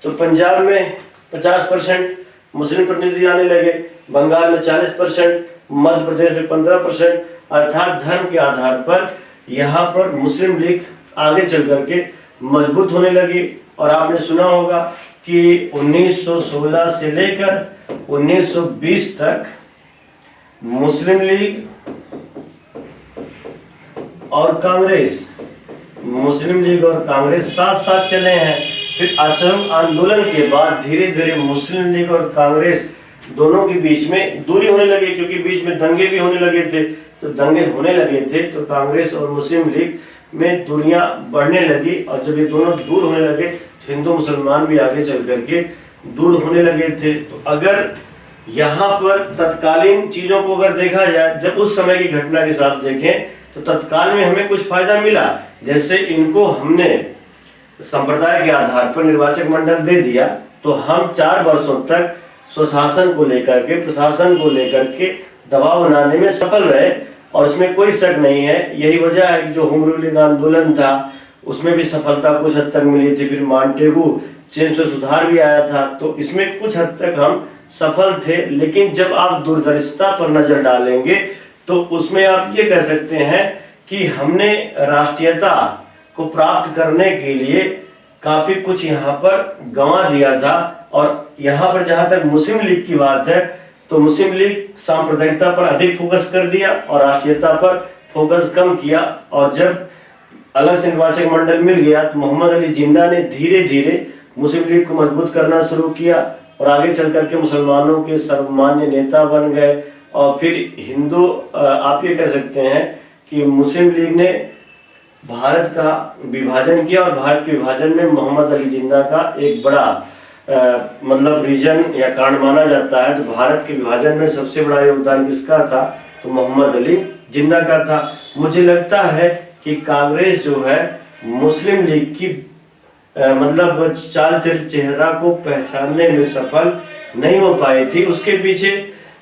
तो पंजाब में 50% मुस्लिम प्रतिनिधि आने लगे, बंगाल में 40%, मध्य प्रदेश में 15%, अर्थात धर्म के आधार पर यहाँ पर मुस्लिम लीग आगे चल करके मजबूत होने लगी। और आपने सुना होगा कि 1916 से लेकर 1920 तक मुस्लिम लीग और कांग्रेस, मुस्लिम लीग और कांग्रेस साथ साथ चले हैं। फिर असहयोग आंदोलन के बाद धीरे धीरे मुस्लिम लीग और कांग्रेस दोनों के बीच में दूरी होने लगी, क्योंकि बीच में दंगे भी होने लगे थे। तो दंगे होने लगे थे तो कांग्रेस और मुस्लिम लीग में दूरियां बढ़ने लगी और जब ये दोनों दूर होने लगे तो हिंदू मुसलमान भी आगे चल करके दूर होने लगे थे। तो अगर यहाँ पर तत्कालीन चीजों को अगर देखा जाए, जब उस समय की घटना के साथ देखें तो तत्काल में हमें कुछ फायदा मिला। जैसे इनको हमने संप्रदाय के आधार पर निर्वाचक मंडल दे दिया तो हम 4 वर्षों तक स्वशासन को लेकर के, प्रशासन को लेकर के दबाव बनाने में सफल रहे और इसमें कोई शक नहीं है। यही वजह है कि जो होम रूलिंग आंदोलन था उसमें भी सफलता कुछ हद तक मिली थी, फिर मॉन्टेगू चेंज से सुधार भी आया था, तो इसमें कुछ हद तक हम सफल थे। लेकिन जब आप दूरदर्शिता पर नजर डालेंगे तो उसमें आप ये कह सकते हैं कि हमने राष्ट्रीयता को प्राप्त करने के लिए काफी कुछ यहाँ पर गंवा दिया था। और यहाँ पर जहां तक मुस्लिम लीग की बात है तो मुस्लिम लीग सांप्रदायिकता पर अधिक फोकस कर दिया और राष्ट्रीयता पर फोकस कम किया। और जब अलग से निर्वाचक मंडल मिल गया तो मोहम्मद अली जिन्ना ने धीरे धीरे मुस्लिम लीग को मजबूत करना शुरू किया और आगे चल करके मुसलमानों के सर्वमान्य नेता बन गए। और फिर हिंदू, आप ये कह सकते हैं कि मुस्लिम लीग ने भारत का विभाजन किया और भारत के विभाजन में मोहम्मद अली जिन्ना का एक बड़ा मतलब रीजन या कारण माना जाता है। तो भारत के विभाजन में सबसे बड़ा योगदान किसका था? तो मोहम्मद अली जिन्ना का था। मुझे लगता है कि कांग्रेस जो है मुस्लिम लीग की मतलब चाल चेहरा को पहचानने में सफल नहीं हो पाई थी। उसके पीछे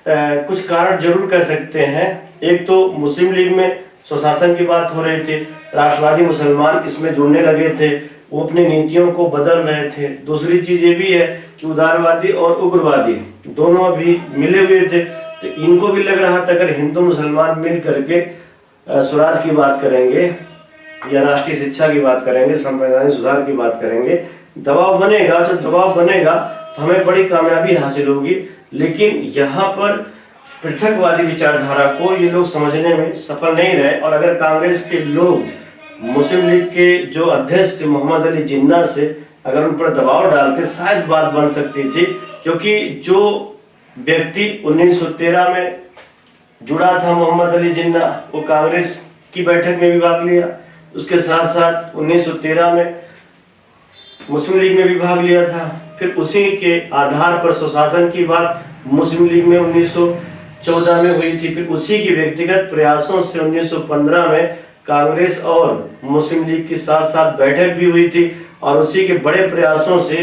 कुछ कारण जरूर कह सकते हैं। एक तो मुस्लिम लीग में स्वशासन की बात हो रही थी, राष्ट्रवादी मुसलमान इसमें जुड़ने लगे थे, वो अपनी नीतियों को बदल रहे थे। दूसरी चीज ये भी है कि उदारवादी और उग्रवादी दोनों अभी मिले हुए थे, तो इनको भी लग रहा था अगर हिंदू मुसलमान मिल करके स्वराज की बात करेंगे या राष्ट्रीय शिक्षा की बात करेंगे, संवैधानिक सुधार की बात करेंगे, दबाव बनेगा। जब दबाव बनेगा तो हमें बड़ी कामयाबी हासिल होगी। लेकिन यहाँ पर पृथकवादी विचारधारा को ये लोग समझने में सफल नहीं रहे। और अगर कांग्रेस के लोग मुस्लिम लीग के जो अध्यक्ष थे मोहम्मद अली जिन्ना से अगर उन पर दबाव डालते शायद बात बन सकती थी, क्योंकि जो व्यक्ति 1913 में जुड़ा था मोहम्मद अली जिन्ना, वो कांग्रेस की बैठक में भी भाग लिया, उसके साथ साथ 1913 में मुस्लिम लीग में भी भाग लिया था। फिर उसी के आधार पर स्वशासन की बात मुस्लिम लीग में 1914 में हुई थी। फिर उसी के व्यक्तिगत प्रयासों से 1915 में कांग्रेस और मुस्लिम लीग के साथ साथ बैठक भी हुई थी और उसी के बड़े प्रयासों से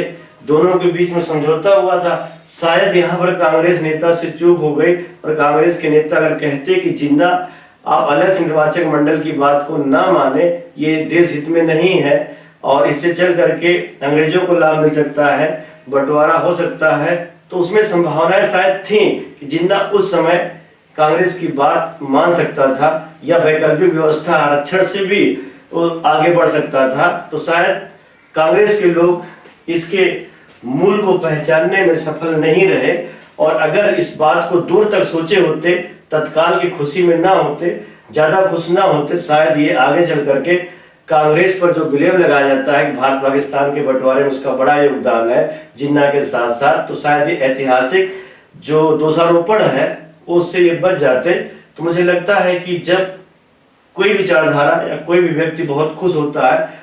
दोनों के बीच में समझौता हुआ था। शायद यहाँ पर कांग्रेस नेता से चूक हो गई और कांग्रेस के नेता अगर कहते कि जिन्ना आप अलग से निर्वाचक मंडल की बात को ना माने, ये देश हित में नहीं है और इससे चल करके अंग्रेजों को लाभ मिल सकता है, बंटवारा हो सकता है, तो उसमें संभावनाएं शायद थी कि जिन्ना उस समय कांग्रेस की बात मान सकता था या वैकल्पिक व्यवस्था आरक्षण से भी वो आगे बढ़ सकता था। तो शायद कांग्रेस के लोग इसके मूल को पहचानने में सफल नहीं रहे और अगर इस बात को दूर तक सोचे होते, तत्काल की खुशी में ना होते, ज्यादा खुश ना होते, शायद ये आगे चल करके कांग्रेस पर जो ब्लेम लगाया जाता है कि भारत पाकिस्तान के बंटवारे में उसका बड़ा योगदान है जिन्ना के साथ साथ, तो शायद ये ऐतिहासिक जो दोषारोपण है उससे ये बच जाते। तो मुझे लगता है कि जब कोई विचारधारा या कोई भी व्यक्ति बहुत खुश होता है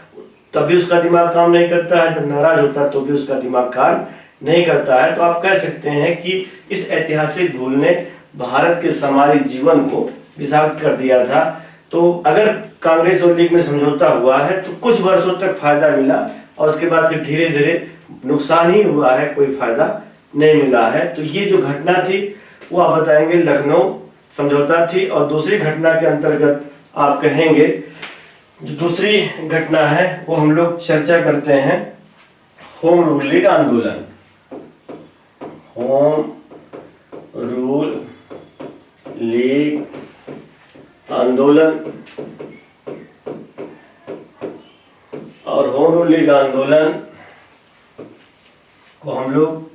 तब भी उसका दिमाग काम नहीं करता है, जब नाराज होता है तो भी उसका दिमाग काम नहीं करता है। तो आप कह सकते हैं कि इस ऐतिहासिक भूल ने भारत के सामाजिक जीवन को विषाक्त कर दिया था। तो अगर कांग्रेस और लीग में समझौता हुआ है तो कुछ वर्षों तक फायदा मिला और उसके बाद फिर धीरे धीरे नुकसान ही हुआ है, कोई फायदा नहीं मिला है। तो ये जो घटना थी वो आप बताएंगे लखनऊ समझौता थी। और दूसरी घटना के अंतर्गत आप कहेंगे, जो दूसरी घटना है वो हम लोग चर्चा करते हैं होम रूल लीग आंदोलन। होम रूल लीग आंदोलन और होम रूल लीग आंदोलन को हम लोग,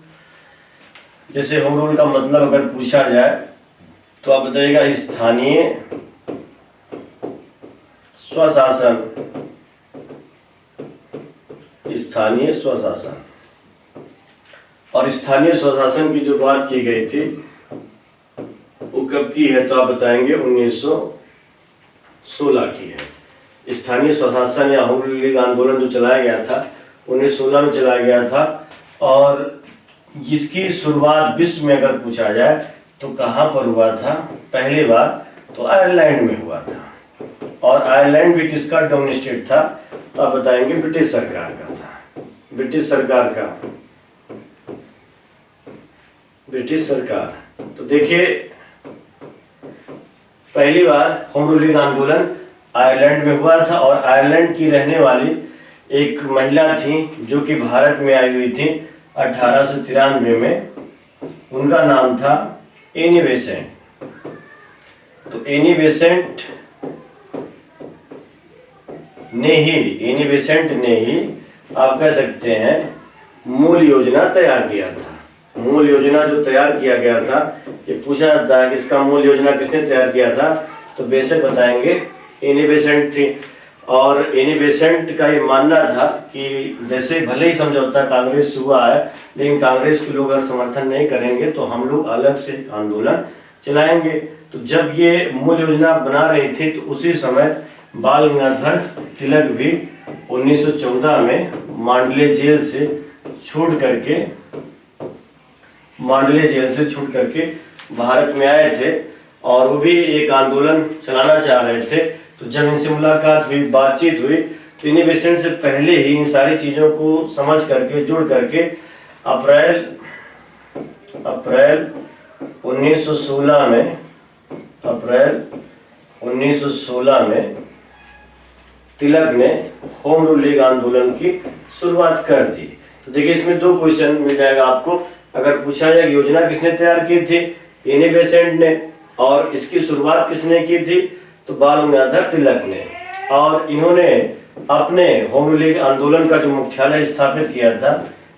जैसे होम रूल का मतलब अगर पूछा जाए तो आप बताइएगा स्थानीय स्वशासन। स्थानीय स्वशासन, और स्थानीय स्वशासन की जो बात की गई थी वो कब की है तो आप बताएंगे 1916 की है। स्थानीय स्वशासन या होम रूल लीग आंदोलन जो चलाया गया था 1916 में चलाया गया था और इसकी शुरुआत विश्व में अगर पूछा जाए तो कहाँ पर हुआ था? पहली बार तो आयरलैंड में हुआ था और आयरलैंड भी किसका डाउन स्टेट था तो आप बताएंगे ब्रिटिश सरकार का था। ब्रिटिश सरकार का, ब्रिटिश सरकार। तो देखिए पहली बार होम रूल लीग आंदोलन आयरलैंड में हुआ था और आयरलैंड की रहने वाली एक महिला थी जो कि भारत में आई हुई थी 1893 में। उनका नाम था एनी बेसेंट। तो एनी बेसेंट ने ही आप कह सकते हैं मूल योजना तैयार किया था। मूल योजना जो तैयार किया गया था, ये पूछा जाता है कि इसका मूल योजना किसने तैयार किया था तो बेशक बताएंगे एनी बेसेंट थी। और एनी बेसेंट का ये मानना था कि जैसे भले ही समझौता कांग्रेस से हुआ है लेकिन कांग्रेस के लोग अगर समर्थन नहीं करेंगे तो हम लोग अलग से आंदोलन चलाएंगे। तो जब ये मूल योजना बना रही थी तो उसी समय बाल गंगाधर तिलक भी 1914 में मांडले जेल से छूट करके भारत में आए थे और वो भी एक आंदोलन चलाना चाह रहे थे। तो जब इनसे मुलाकात हुई, बातचीत हुई तो एनी बेसेंट से पहले ही इन सारी चीज़ों को समझ करके, जुड़ करके अप्रैल 1916 में तिलक ने होम रूल लीग आंदोलन की शुरुआत कर दी। तो देखिए इसमें दो क्वेश्चन मिल जाएगा आपको। अगर पूछा जाए योजना किसने तैयार की थी, एनी बेसेंट ने, और इसकी शुरुआत किसने की थी तो बाल गंगाधर तिलक ने। और इन्होंने अपने होम रूल लीग आंदोलन का जो मुख्यालय स्थापित किया था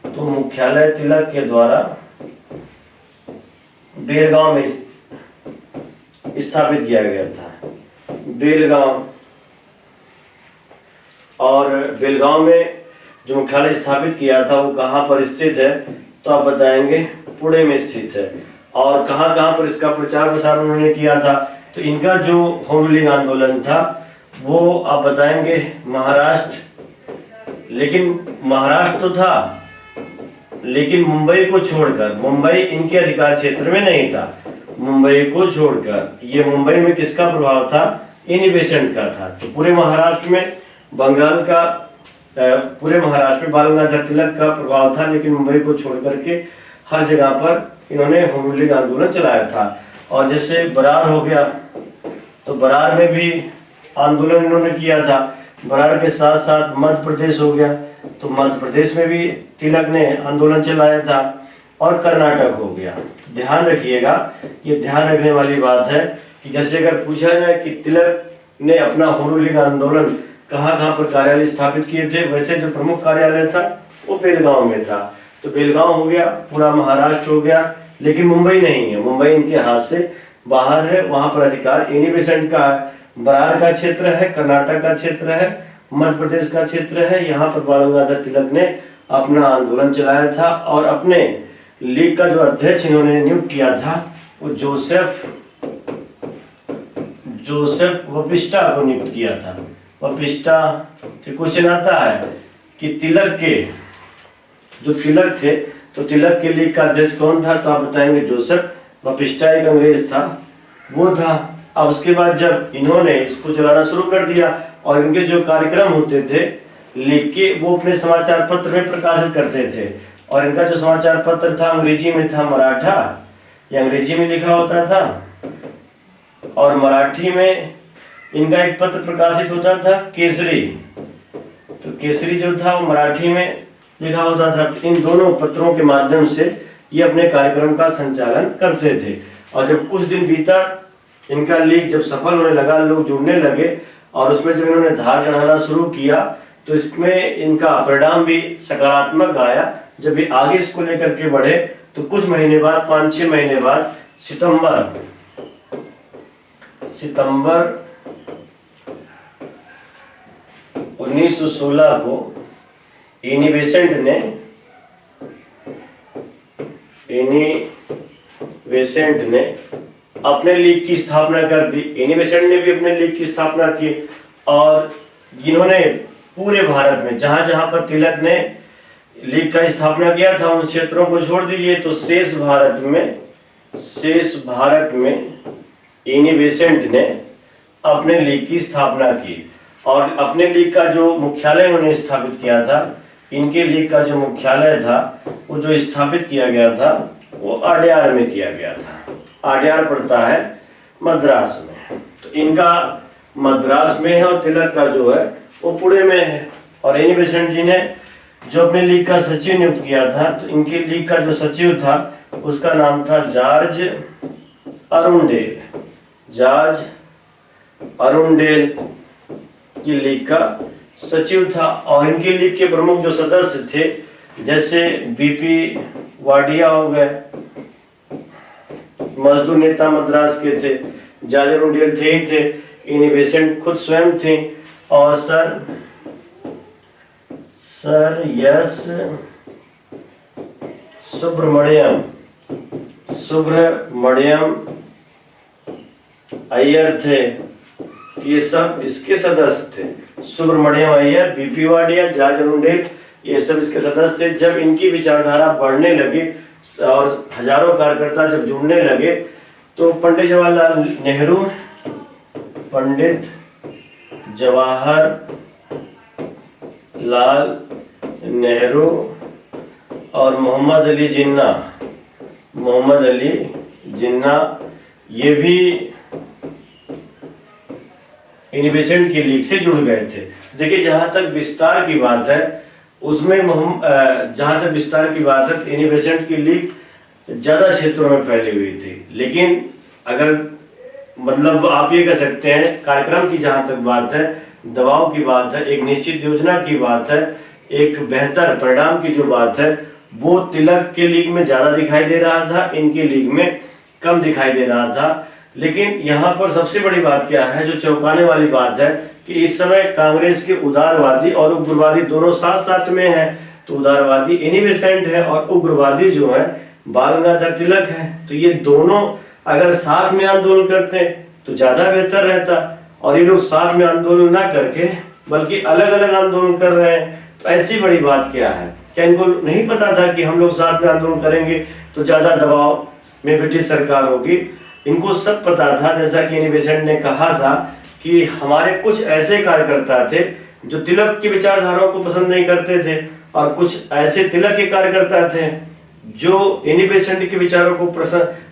तो मुख्यालय तिलक के द्वारा बेलगांव में स्थापित किया गया था। बेलगांव, और बेलगांव में जो मुख्यालय स्थापित किया था वो कहाँ पर स्थित है तो आप बताएंगे पुणे में स्थित है। और कहाँ पर इसका प्रचार प्रसार उन्होंने किया था तो इनका जो होम रूल लीग आंदोलन था वो आप बताएंगे महाराष्ट्र, लेकिन महाराष्ट्र तो था लेकिन मुंबई को छोड़कर, मुंबई इनके अधिकार क्षेत्र में नहीं था, मुंबई को छोड़कर ये मुंबई में किसका प्रभाव था, एनी बेसेंट का था। तो पूरे महाराष्ट्र में, बंगाल का पूरे महाराष्ट्र में बाल गंगाधर तिलक का प्रभाव था, लेकिन मुंबई को छोड़ करके हर जगह पर इन्होंने होम रूलिंग आंदोलन चलाया था। और जैसे बरार हो गया, तो बरार में भी आंदोलन इन्होंने किया था। बरार के साथ साथ मध्य प्रदेश हो गया, तो मध्य प्रदेश में भी तिलक ने आंदोलन चलाया था। और कर्नाटक हो गया। ध्यान रखिएगा, ये ध्यान रखने वाली बात है कि जैसे अगर पूछा जाए कि तिलक ने अपना होम रूलिंग आंदोलन कहाँ पर कार्यालय स्थापित किए थे, वैसे जो प्रमुख कार्यालय था वो बेलगांव में था। तो बेलगांव हो गया, पूरा महाराष्ट्र हो गया, लेकिन मुंबई नहीं है। मुंबई इनके हाथ से बाहर है, वहां पर अधिकार एनी बेसेंट का है। बरार का क्षेत्र है, कर्नाटक का क्षेत्र है, मध्य प्रदेश का क्षेत्र है। यहाँ पर बाल गंगाधर तिलक ने अपना आंदोलन चलाया था और अपने लीग का जो अध्यक्ष इन्होंने नियुक्त किया था वो जोसेफ वपिस्टा को नियुक्त किया था। वपिस्टा के क्वेश्चन आता है कि तिलक के जो तिलक थे, तो तिलक के लीग का अध्यक्ष कौन था, तो आप बताएंगे जोसेफ वपिस्टा, एक अंग्रेज था, वो था। अब उसके बाद जब इन्होंने इसको चलाना शुरू कर दिया और इनके जो कार्यक्रम होते थे लीग के, वो अपने समाचार पत्र में प्रकाशित करते थे। और इनका जो समाचार पत्र था अंग्रेजी में था, मराठा, ये अंग्रेजी में लिखा होता था, और मराठी में इनका एक पत्र प्रकाशित होता था केसरी। तो केसरी जो था वो मराठी में लिखा होता था। तो इन दोनों पत्रों के माध्यम से ये अपने कार्यक्रम का संचालन करते थे। और जब कुछ दिन बीता, इनका लीग जब सफल होने लगा, लोग जुड़ने लगे और उसमें जब इन्होंने धार चढ़ाना शुरू किया, तो इसमें इनका परिणाम भी सकारात्मक आया। जब ये आगे इसको लेकर के बढ़े, तो कुछ महीने बाद, 5-6 महीने बाद, सितंबर 1916 को एनी बेसेंट ने अपने लीग की स्थापना कर दी। एनी बेसेंट ने भी अपने लीग की स्थापना की और इन्होंने पूरे भारत में जहां जहां पर तिलक ने लीग का स्थापना किया था उन क्षेत्रों को छोड़ दीजिए, तो शेष भारत में एनी बेसेंट ने अपने लीग की स्थापना की। और अपने लीग का जो मुख्यालय उन्होंने स्थापित किया था, इनके लीग का जो मुख्यालय था वो जो स्थापित किया गया था वो अड्यार में किया गया था। अड्यार पड़ता है मद्रास में, तो इनका मद्रास में है और तिलक का जो है वो पुणे में है। और एनी बेसेंट जी ने जो अपने लीग का सचिव नियुक्त किया था, तो इनके लीग का जो सचिव था उसका नाम था जॉर्ज अरुंडेल की लीग का सचिव था। और इनके लीग के प्रमुख जो सदस्य थे, जैसे बीपी वाडिया हो गए, मजदूर नेता मद्रास के थे, जॉर्ज अरुंडेल थे ही थे, एनी बेसेंट खुद स्वयं थे, और सर यस सुब्रमण्यम अय्यर थे। ये सब इसके सदस्य थे। Subramaniam Iyer, BP Wadia, George Arundale, ये सब इसके सदस्य थे। जब इनकी विचारधारा बढ़ने लगी और हजारों कार्यकर्ता जब जुड़ने लगे, तो पंडित जवाहरलाल नेहरू और मोहम्मद अली जिन्ना ये भी एनी बेसेंट की लीग से जुड़ गए थे। देखिए, जहां तक विस्तार की बात है उसमें एनी बेसेंट की लीग ज्यादा क्षेत्रों में फैली हुई थी। लेकिन अगर मतलब आप ये कह सकते हैं, कार्यक्रम की जहां तक बात है, दबाव की बात है, एक निश्चित योजना की बात है, एक बेहतर परिणाम की जो बात है, वो तिलक के लीग में ज्यादा दिखाई दे रहा था, इनके लीग में कम दिखाई दे रहा था। लेकिन यहाँ पर सबसे बड़ी बात क्या है, जो चौंकाने वाली बात है, कि इस समय कांग्रेस के उदारवादी और उग्रवादी दोनों साथ साथ में हैं। तो उदारवादी एनी बेसेंट है और उग्रवादी जो है बाल गंगाधर तिलक है। तो ये दोनों अगर साथ में आंदोलन करते तो ज्यादा बेहतर रहता, और ये लोग साथ में आंदोलन ना करके बल्कि अलग अलग आंदोलन कर रहे हैं। तो ऐसी बड़ी बात क्या है? क्या इनको नहीं पता था कि हम लोग साथ में आंदोलन करेंगे तो ज्यादा दबाव में ब्रिटिश सरकार होगी? इनको सब पता था। जैसा कि एनी बेसेंट ने कहा था कि हमारे कुछ ऐसे कार्यकर्ता थे जो तिलक की विचारधाराओं को पसंद नहीं करते थे, और कुछ ऐसे तिलक के कार्यकर्ता थे जो एनी बेसेंट के विचारों को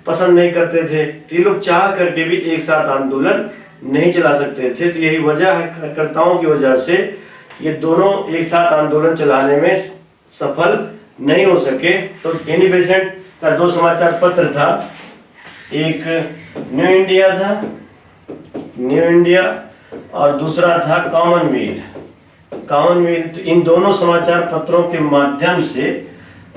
पसंद नहीं करते थे। तो ये लोग चाह करके भी एक साथ आंदोलन नहीं चला सकते थे। तो यही वजह है, कार्यकर्ताओं की वजह से ये दोनों एक साथ आंदोलन चलाने में सफल नहीं हो सके। तो एनी बेसेंट का 2 समाचार पत्र था, एक न्यू इंडिया था, न्यू इंडिया, और दूसरा था कॉमनवेल्थ। इन दोनों समाचार पत्रों के माध्यम से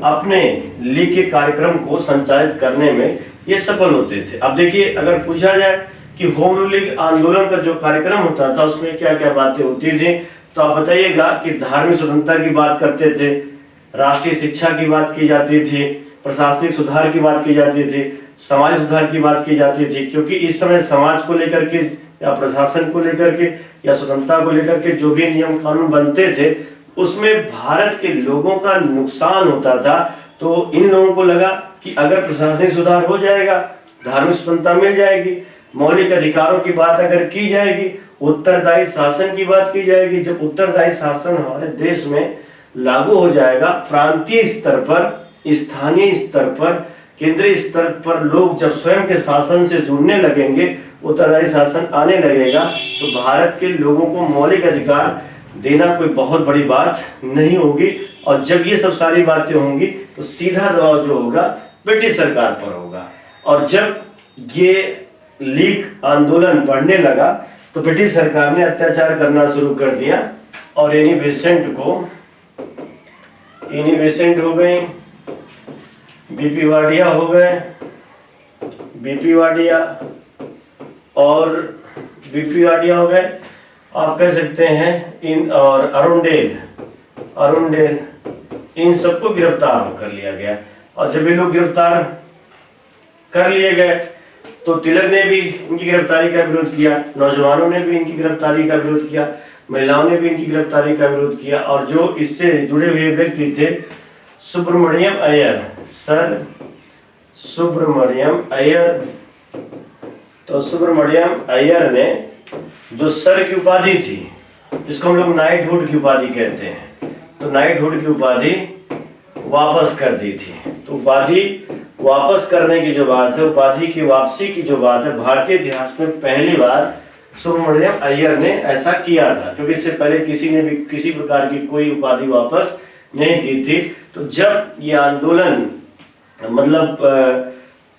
अपने लीग के कार्यक्रम को संचालित करने में ये सफल होते थे। अब देखिए, अगर पूछा जाए कि होम रूलिंग आंदोलन का जो कार्यक्रम होता था उसमें क्या क्या बातें होती थी, तो आप बताइएगा कि धार्मिक स्वतंत्रता की बात करते थे, राष्ट्रीय शिक्षा की बात की जाती थी, प्रशासनिक सुधार की बात की जाती थी, सामाजिक सुधार की बात की जाती थी। क्योंकि इस समय समाज को लेकर के या प्रशासन को लेकर के या स्वतंत्रता को लेकर के जो भी नियम कानून बनते थे उसमें भारत के लोगों का नुकसान होता था। तो इन लोगों को लगा कि अगर प्रशासनिक सुधार हो जाएगा, धार्मिक स्वतंत्रता मिल जाएगी, मौलिक अधिकारों की बात अगर की जाएगी, उत्तरदायी शासन की बात की जाएगी। जब उत्तरदायी शासन हमारे देश में लागू हो जाएगा, प्रांतीय स्तर पर, स्थानीय स्तर पर, केंद्रीय स्तर पर लोग जब स्वयं के शासन से जुड़ने लगेंगे, उत्तरदायी शासन आने लगेगा, तो भारत के लोगों को मौलिक अधिकार देना कोई बहुत बड़ी बात नहीं होगी। और जब ये सब सारी बातें होंगी तो सीधा दबाव जो होगा ब्रिटिश सरकार पर होगा। और जब ये लीग आंदोलन बढ़ने लगा तो ब्रिटिश सरकार ने अत्याचार करना शुरू कर दिया, और एनी बेसेंट हो गए, बीपी वाडिया हो गए, हो गए, आप कह सकते हैं इन, और अरुणडेल, इन सबको गिरफ्तार कर लिया गया। और जब ये लोग गिरफ्तार कर लिए गए तो तिलक ने भी इनकी गिरफ्तारी का विरोध किया, नौजवानों ने भी इनकी गिरफ्तारी का विरोध किया, महिलाओं ने भी इनकी गिरफ्तारी का विरोध किया। और जो इससे जुड़े हुए व्यक्ति थे, सुब्रमण्यम अय्यर, सर सुब्रमण्यम अय्यर, तो सुब्रमण्यम अय्यर ने जो सर की उपाधि थी, जिसको हम लोग नाइटहुड की उपाधि कहते हैं, तो नाइटहुड की उपाधि वापस कर दी थी। तो उपाधि वापस करने की जो बात है, उपाधि की वापसी की जो बात है, भारतीय इतिहास में पहली बार सुब्रमण्यम अय्यर ने ऐसा किया था, क्योंकि इससे पहले किसी ने भी किसी प्रकार की कोई उपाधि वापस नहीं की थी। तो जब ये आंदोलन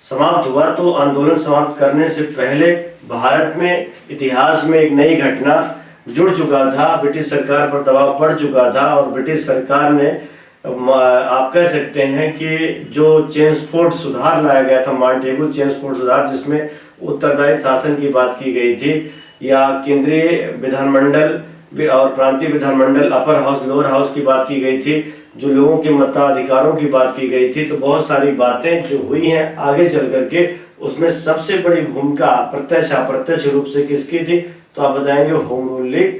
समाप्त हुआ, तो आंदोलन समाप्त करने से पहले भारत में इतिहास में एक नई घटना जुड़ चुका था, ब्रिटिश सरकार पर दबाव पड़ चुका था, और ब्रिटिश सरकार ने, आप कह सकते हैं कि जो चेम्सफोर्ड सुधार लाया गया था, मॉन्टेगू चेम्सफोर्ड सुधार, जिसमें उत्तरदायी शासन की बात की गई थी, या केंद्रीय विधानमंडल और प्रांतीय विधानमंडल, अपर हाउस लोअर हाउस की बात की गई थी, जो लोगों के मताधिकारों की बात की गई थी। तो बहुत सारी बातें जो हुई हैं आगे चल करके, उसमें सबसे बड़ी भूमिका अप्रत्यक्ष रूप से किसकी थी, तो आप बताएंगे होम रूलिंग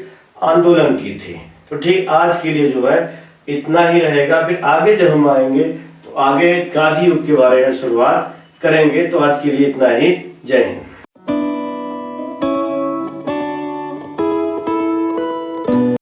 आंदोलन की थी। तो ठीक आज के लिए जो है इतना ही रहेगा। फिर आगे जब हम आएंगे तो आगे गांधी युग के बारे में शुरुआत करेंगे। तो आज के लिए इतना ही। जय हिंद।